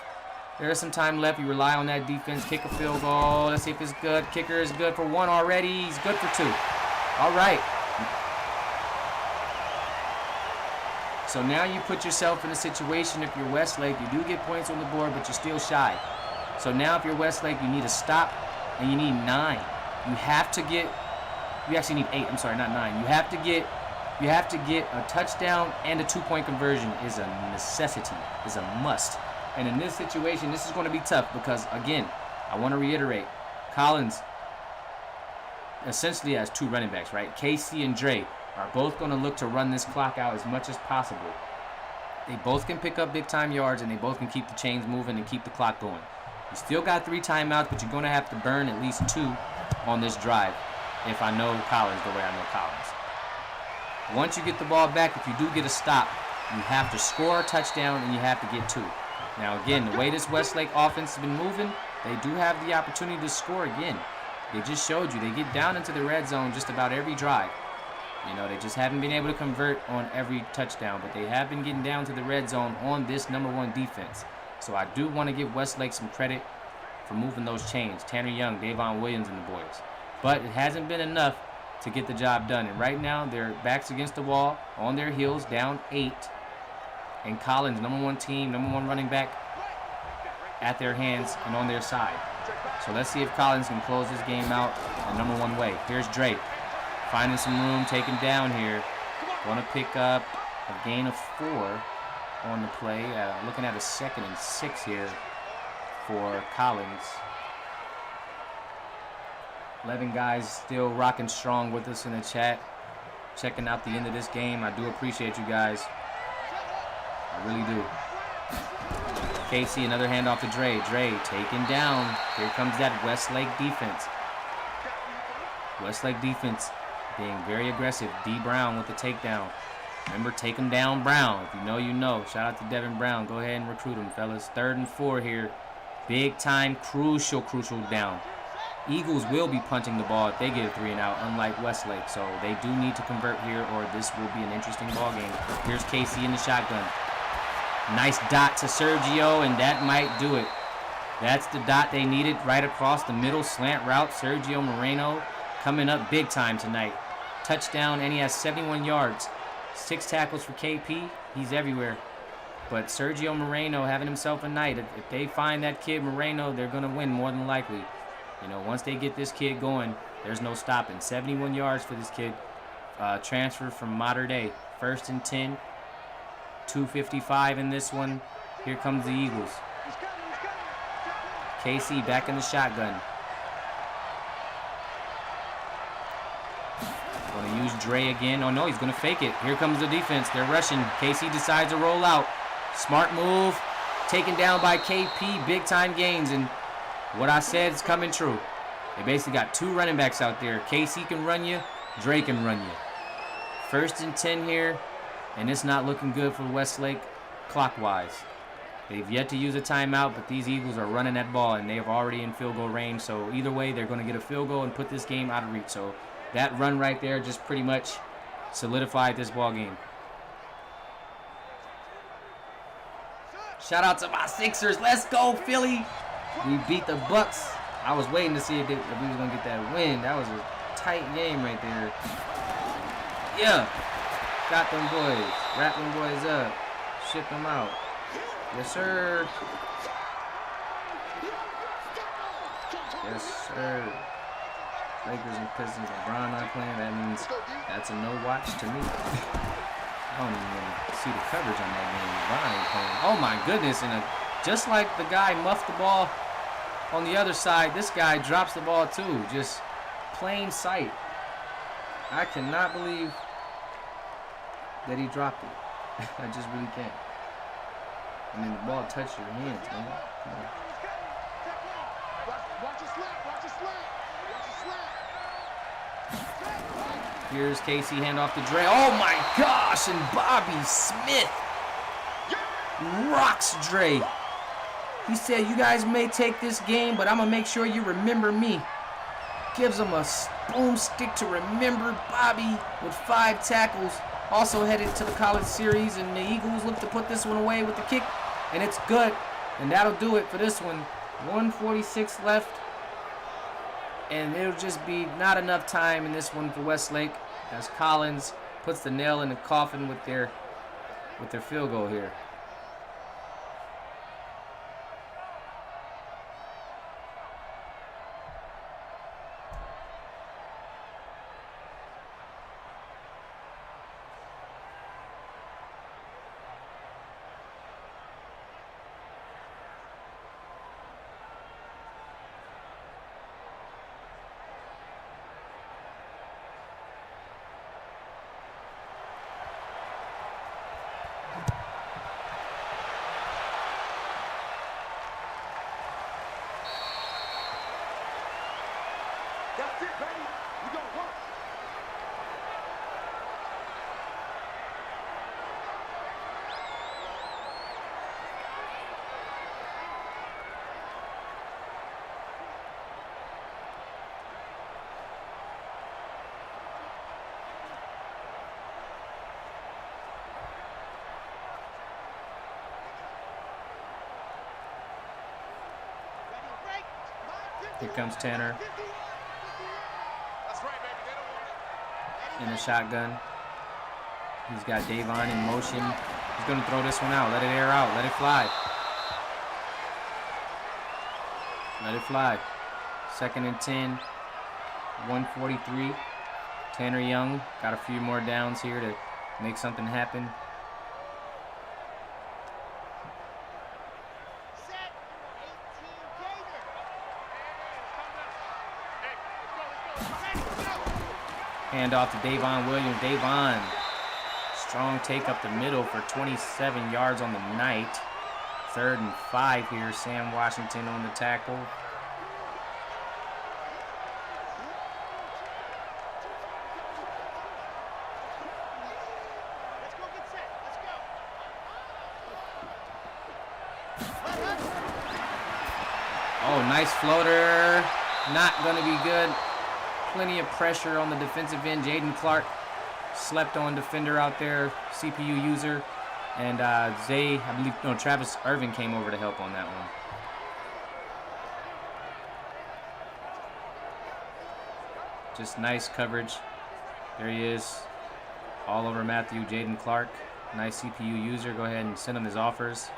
There is some time left. You rely on that defense. Kick a field goal. Let's see if it's good. Kicker is good for 1 already. He's good for 2. All right. So now you put yourself in a situation, if you're Westlake, you do get points on the board, but you're still shy. So now if you're Westlake, you need a stop, and you need 9. You have to get, you actually need 8, I'm sorry, not 9. You have to get a touchdown and a 2-point conversion is a necessity, is a must. And in this situation, this is going to be tough because, again, I want to reiterate, Collins essentially has 2 running backs, right? Casey and Dre are both going to look to run this clock out as much as possible. They both can pick up big-time yards, and they both can keep the chains moving and keep the clock going. You still got 3 timeouts, but you're going to have to burn at least 2 on this drive if I know Collins the way I know Collins. Once you get the ball back, if you do get a stop, you have to score a touchdown, and you have to get 2. Now, again, the way this Westlake offense has been moving, they do have the opportunity to score again. They just showed you. They get down into the red zone just about every drive. You know, they just haven't been able to convert on every touchdown, but they have been getting down to the red zone on this #1 defense. So I do want to give Westlake some credit for moving those chains. Tanner Young, Davon Williams, and the boys. But it hasn't been enough to get the job done. And right now, they're backs against the wall, on their heels, down 8. And Collins, #1 team, #1 running back, at their hands and on their side. So let's see if Collins can close this game out the #1 way. Here's Drake. Finding some room, taken down here. Want to pick up a gain of 4 on the play. Looking at a 2nd and 6 here for Collins. 11 guys still rocking strong with us in the chat. Checking out the end of this game. I do appreciate you guys. I really do. Casey, another handoff to Dre. Dre taken down. Here comes that Westlake defense. Westlake defense being very aggressive. D. Brown with the takedown. Remember, take him down, Brown. If you know, you know. Shout out to Devin Brown. Go ahead and recruit him, fellas. 3rd and 4 here. Big time, crucial down. Eagles will be punting the ball if they get a 3 and out, unlike Westlake. So they do need to convert here, or this will be an interesting ball game. Here's Casey in the shotgun. Nice dot to Sergio, and that might do it. That's the dot they needed right across the middle. Slant route. Sergio Moreno coming up big time tonight. Touchdown, and he has 71 yards. 6 tackles for KP. He's everywhere. But Sergio Moreno having himself a night. If they find that kid Moreno, they're going to win more than likely. You know, once they get this kid going, there's no stopping. 71 yards for this kid. Transfer from Mater Dei. 1st and 10. 2:55 in this one. Here comes the Eagles. KC back in the shotgun. Going to use Dre again. Oh, no, he's going to fake it. Here comes the defense. They're rushing. KC decides to roll out. Smart move. Taken down by KP. Big-time gains. And what I said is coming true. They basically got 2 running backs out there. KC can run you. Dre can run you. 1st and 10 here. And it's not looking good for Westlake clockwise. They've yet to use a timeout, but these Eagles are running that ball, and they are already in field goal range. So either way, they're going to get a field goal and put this game out of reach. So that run right there just pretty much solidified this ball game. Shout out to my Sixers. Let's go, Philly. We beat the Bucks. I was waiting to see if we was going to get that win. That was a tight game right there. Yeah. Got them boys. Wrap them boys up. Ship them out. Yes, sir. Yes, sir. Lakers and Pistons. LeBron not playing. That means that's a no watch to me. I don't even see the coverage on that game. LeBron ain't playing. Oh my goodness! And just like the guy muffed the ball on the other side, this guy drops the ball too. Just plain sight. I cannot believe that he dropped it. I just really can't. I mean, the ball touched your hands, man. Come on. Here's Casey, hand off to Dre. Oh my gosh, and Bobby Smith rocks Dre. He said, you guys may take this game, but I'm going to make sure you remember me. Gives him a boomstick to remember. Bobby with 5 tackles. Also headed to the college series, and the Eagles look to put this one away with the kick, and it's good. And that'll do it for this one. 1:46 left. And it'll just be not enough time in this one for Westlake as Collins puts the nail in the coffin with their field goal here. That's it, baby. We gonna work. Here comes Tanner in the shotgun. He's got Davon in motion. He's going to throw this one out. Let it air out. Let it fly. Let it fly. 2nd and 10. 1:43. Tanner Young got a few more downs here to make something happen. Hand off to Davon Williams. Davon, strong take up the middle for 27 yards on the night. 3rd and 5 here. Sam Washington on the tackle. Oh, nice floater. Not going to be good. Plenty of pressure on the defensive end. Jaden Clark slept on defender out there, CPU user. And Travis Irvin came over to help on that one. Just nice coverage. There he is. All over Matthew. Jaden Clark. Nice CPU user. Go ahead and send him his offers.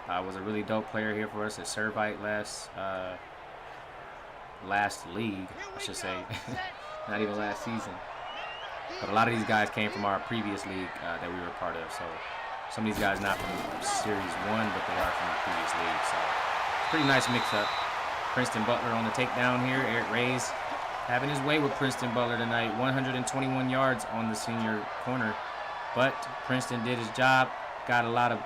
Was a really dope player here for us at Servite last league, I should say. Not even last season. But a lot of these guys came from our previous league that we were a part of. So some of these guys not from Series 1, but they are from the previous league. So pretty nice mix-up. Princeton Butler on the takedown here. Eric Reyes having his way with Princeton Butler tonight. 121 yards on the senior corner. But Princeton did his job. Got a lot of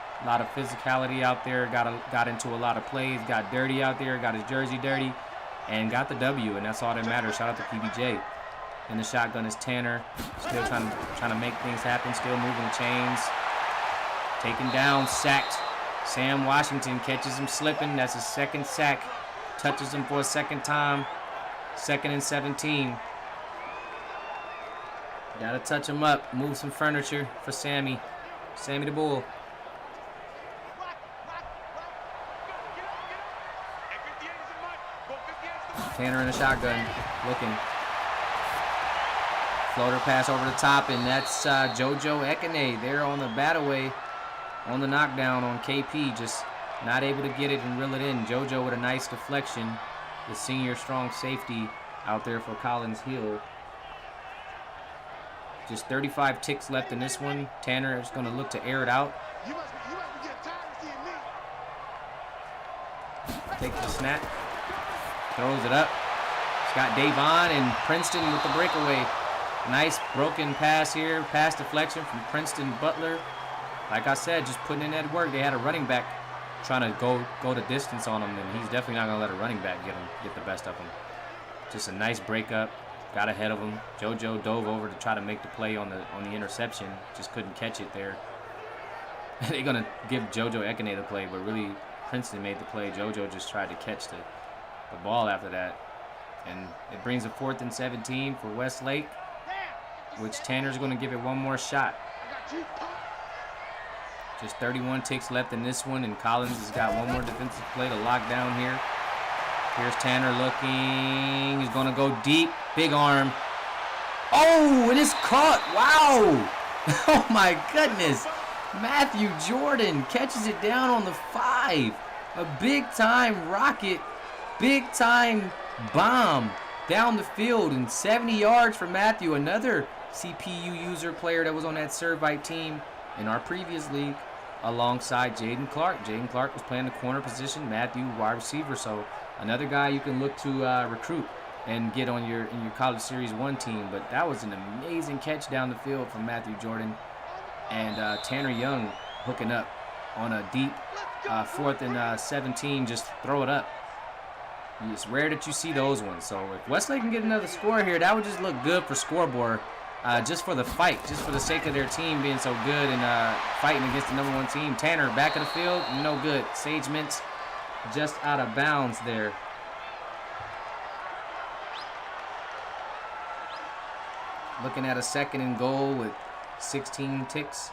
physicality out there. Got into a lot of plays. Got dirty out there. Got his jersey dirty. And got the W. And that's all that matters. Shout out to PBJ. In the shotgun is Tanner. Still trying to make things happen. Still moving the chains. Taken down. Sacked. Sam Washington catches him slipping. That's his second sack. Touches him for a second time. 2nd and 17. Gotta touch him up. Move some furniture for Sammy. Sammy the Bull. Tanner in the shotgun. Looking. Floater pass over the top, and that's JoJo Ekene there on the bat away. On the knockdown on KP. Just not able to get it and reel it in. JoJo with a nice deflection. The senior strong safety out there for Collins Hill. Just 35 ticks left in this one. Tanner is going to look to air it out. Takes the snap. Throws it up. Scott Davon and Princeton with the breakaway. Nice broken pass here. Pass deflection from Princeton Butler. Like I said, just putting in that work. They had a running back trying to go the distance on him, and he's definitely not going to let a running back get the best of him. Just a nice breakup. Got ahead of him. JoJo dove over to try to make the play on the interception. Just couldn't catch it there. They're going to give JoJo Ekene the play, but really Princeton made the play. JoJo just tried to catch the ball after that. And it brings a 4th and 17 for Westlake, which Tanner's going to give it one more shot. Just 31 ticks left in this one, and Collins has got one more defensive play to lock down here. Here's Tanner looking. He's going to go deep. Big arm. Oh, and it's caught. Wow. Oh, my goodness. Matthew Jordan catches it down on the 5. A big-time rocket. Big-time bomb down the field. And 70 yards for Matthew. Another CPU user player that was on that Servite team in our previous league alongside Jaden Clark. Jaden Clark was playing the corner position. Matthew, wide receiver. So another guy you can look to recruit and get on in your College Series 1 team. But that was an amazing catch down the field from Matthew Jordan. And Tanner Young hooking up on a deep 4th and 17. Just throw it up. It's rare that you see those ones. So if Westlake can get another score here, that would just look good for scoreboard. Just for the fight, just for the sake of their team being so good and fighting against the number 1 team. Tanner back of the field, no good. Sage Mintz just out of bounds there. Looking at a 2nd and goal with 16 ticks.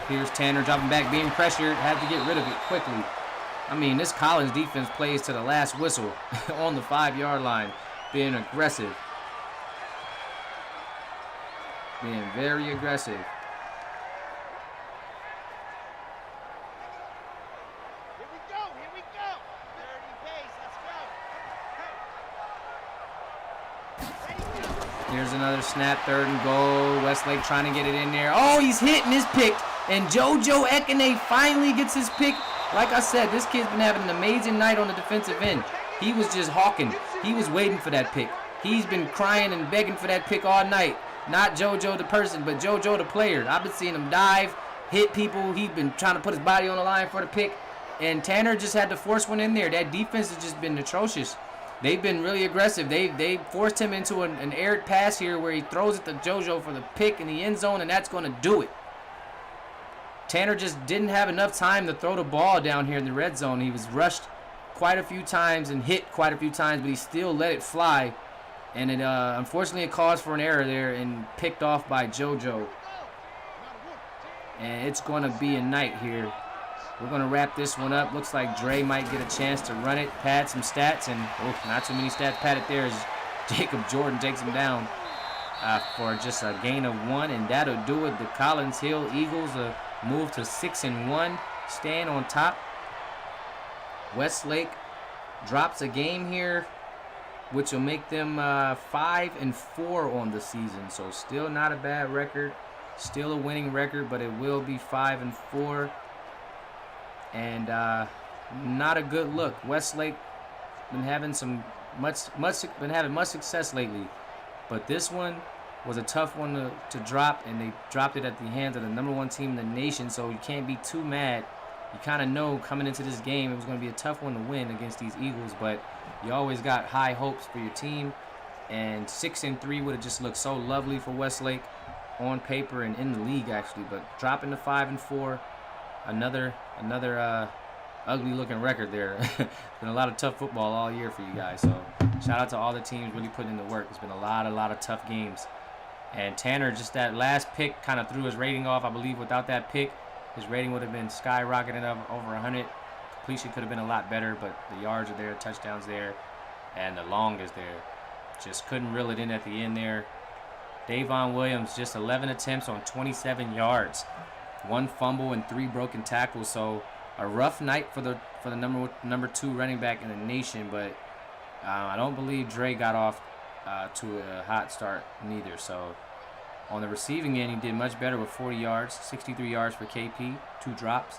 Here's Tanner dropping back, being pressured. Had to get rid of it quickly. I mean, this Collins defense plays to the last whistle on the 5-yard line. Being aggressive. Being very aggressive. Here we go. 30 pace, let's go. Here's another snap, 3rd and goal. Westlake trying to get it in there. Oh, he's hitting his pick. And JoJo Ekene finally gets his pick. Like I said, this kid's been having an amazing night on the defensive end. He was just hawking. He was waiting for that pick. He's been crying and begging for that pick all night. Not JoJo the person, but JoJo the player. I've been seeing him dive, hit people. He's been trying to put his body on the line for the pick. And Tanner just had to force one in there. That defense has just been atrocious. They've been really aggressive. They forced him into an aired pass here where he throws it to JoJo for the pick in the end zone, and that's going to do it. Tanner just didn't have enough time to throw the ball down here in the red zone. He was rushed quite a few times and hit quite a few times, but he still let it fly. And it unfortunately it caused for an error there and picked off by JoJo. And it's going to be a night here. We're going to wrap this one up. Looks like Dre might get a chance to run it, pad some stats, and not too many stats padded there as Jacob Jordan takes him down for just a gain of 1, and that'll do it. The Collins Hill Eagles move to 6-1, staying on top. Westlake drops a game here, which will make them 5-4 on the season. So still not a bad record, still a winning record, but it will be 5-4, and not a good look. Westlake been having much success lately, but this one was a tough one to drop, and they dropped it at the hands of the #1 team in the nation. So you can't be too mad. You kind of know coming into this game it was going to be a tough one to win against these Eagles, but you always got high hopes for your team. And 6-3 would have just looked so lovely for Westlake on paper and in the league actually. But dropping to 5-4, another ugly looking record there. Been a lot of tough football all year for you guys. So shout out to all the teams really putting in the work. It's been a lot of tough games. And Tanner, just that last pick kind of threw his rating off. I believe without that pick, his rating would have been skyrocketing up over 100. Completion could have been a lot better, but the yards are there, touchdowns there, and the long is there. Just couldn't reel it in at the end there. Davon Williams, just 11 attempts on 27 yards. 1 fumble and 3 broken tackles. So a rough night for the number 2 running back in the nation, but I don't believe Dre got off to a hot start neither. So on the receiving end, he did much better with 40 yards, 63 yards for KP, 2 drops,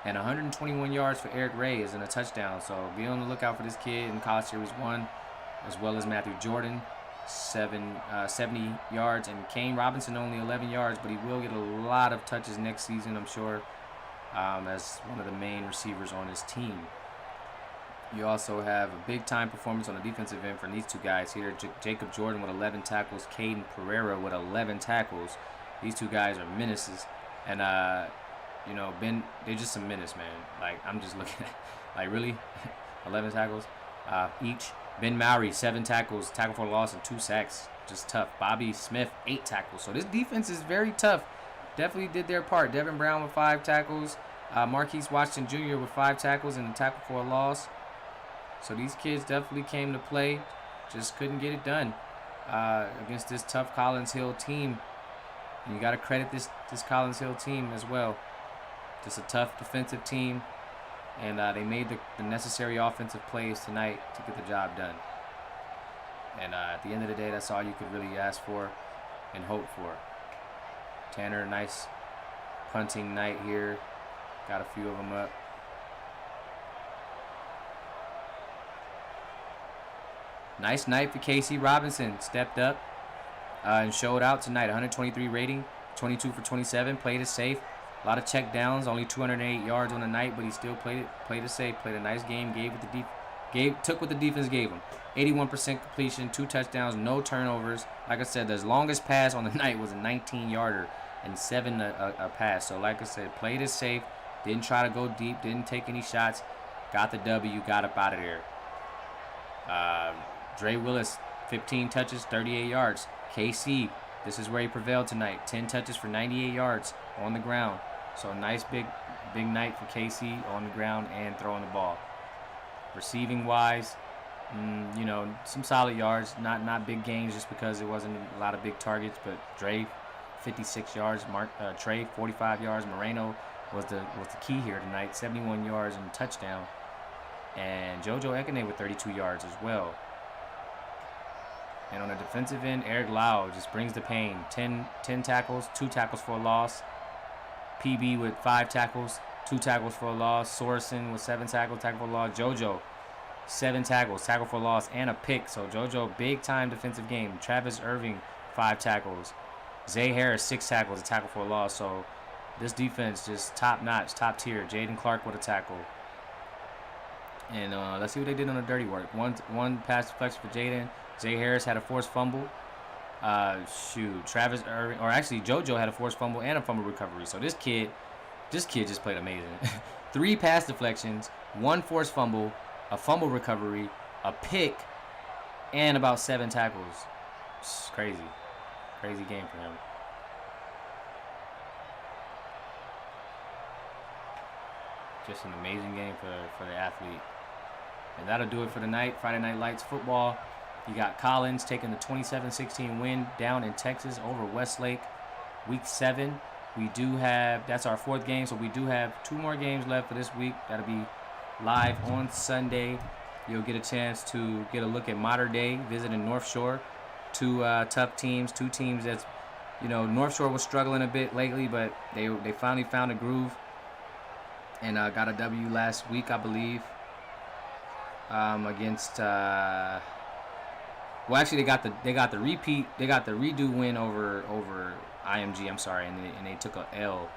and 121 yards for Eric Reyes and a touchdown. So be on the lookout for this kid in College Series 1, as well as Matthew Jordan, 70 yards, and Kane Robinson only 11 yards, but he will get a lot of touches next season, I'm sure, as one of the main receivers on his team. You also have a big-time performance on the defensive end for these 2 guys here. Jacob Jordan with 11 tackles, Caden Pereira with 11 tackles. These 2 guys are menaces, and they're just some menace, man. Like, I'm just looking at, like, really, 11 tackles each. Ben Mowry, 7 tackles, tackle for loss, and 2 sacks. Just tough. Bobby Smith, 8 tackles. So this defense is very tough. Definitely did their part. Devin Brown with 5 tackles. Marquise Washington Jr. with 5 tackles and a tackle for a loss. So these kids definitely came to play. Just couldn't get it done against this tough Collins Hill team. And you got to credit this Collins Hill team as well. Just a tough defensive team. And they made the necessary offensive plays tonight to get the job done. And at the end of the day, that's all you could really ask for and hope for. Tanner, nice punting night here. Got a few of them up. Nice night for Casey Robinson. Stepped up and showed out tonight. 123 rating, 22 for 27. Played it safe. A lot of check downs. Only 208 yards on the night, but he still played it safe. Played a nice game. Took what the defense gave him. 81% completion, 2 touchdowns, no turnovers. Like I said, the longest pass on the night was a 19-yarder and 7 a pass. So like I said, played it safe. Didn't try to go deep. Didn't take any shots. Got the W. Got up out of there. Dre Willis, 15 touches, 38 yards. KC, this is where he prevailed tonight. 10 touches for 98 yards on the ground. So a nice big night for KC on the ground and throwing the ball. Receiving wise, some solid yards. Not big gains just because it wasn't a lot of big targets. But Dre, 56 yards. Trey, 45 yards. Moreno was the key here tonight. 71 yards and a touchdown. And JoJo Ekene with 32 yards as well. And on the defensive end, Eric Lau just brings the pain. 10 tackles, 2 tackles for a loss. PB with 5 tackles, 2 tackles for a loss. Sorensen with 7 tackles, tackle for a loss. JoJo, 7 tackles, tackle for a loss, and a pick. So JoJo, big-time defensive game. Travis Irving, 5 tackles. Zay Harris, 6 tackles, a tackle for a loss. So this defense just top-notch, top-tier. Jaden Clark with a tackle. And let's see what they did on the dirty work. One pass deflection for Jaden. Zay Harris had a forced fumble. Travis Irving, or actually JoJo had a forced fumble and a fumble recovery. So this kid just played amazing. 3 pass deflections, 1 forced fumble, a fumble recovery, a pick, and about 7 tackles. It's crazy game for him. just an amazing game for the athlete. And that'll do it for the night. Friday Night Lights football. You got Collins taking the 27-16 win down in Texas over Westlake. Week 7. We do have, that's our 4th game, so we do have 2 more games left for this week. That'll be live on Sunday. You'll get a chance to get a look at Mater Dei visiting North Shore. 2 tough teams, 2 teams that's, North Shore was struggling a bit lately, but they finally found a groove and got a W last week, I believe, against. Well, actually, they got the redo win over IMG. I'm sorry, and they took a L.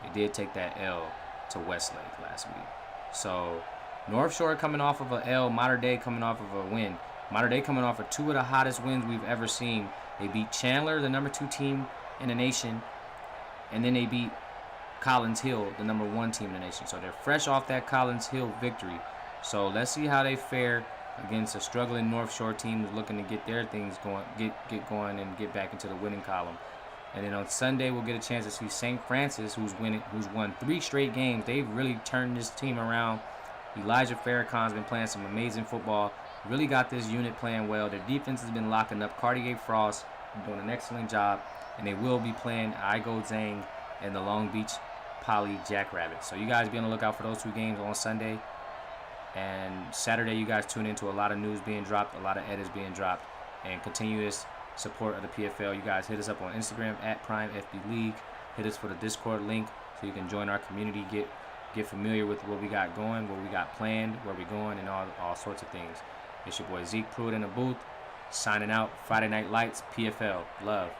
They did take that L to Westlake last week. So North Shore coming off of a L, Mater Dei coming off of a win. Mater Dei coming off of 2 of the hottest wins we've ever seen. They beat Chandler, the number 2 team in the nation, and then they beat Collins Hill, the number 1 team in the nation. So they're fresh off that Collins Hill victory. So let's see how they fare against a struggling North Shore team who's looking to get their things going, get going and get back into the winning column. And then on Sunday we'll get a chance to see St. Francis, who's won 3 straight games. They've really turned this team around. Elijah Farrakhan's been playing some amazing football. Really got this unit playing well. Their defense has been locking up. Cartier Frost doing an excellent job. And they will be playing Igo Zhang and the Long Beach Poly Jackrabbits. So you guys be on the lookout for those 2 games on Sunday. And Saturday, you guys tune into a lot of news being dropped, a lot of edits being dropped, and continuous support of the PFL. You guys hit us up on Instagram at PrimeFB League. Hit us for the Discord link so you can join our community, get familiar with what we got going, what we got planned, where we going, and all sorts of things. It's your boy Zeke Pruitt in the booth, signing out. Friday Night Lights, PFL. Love.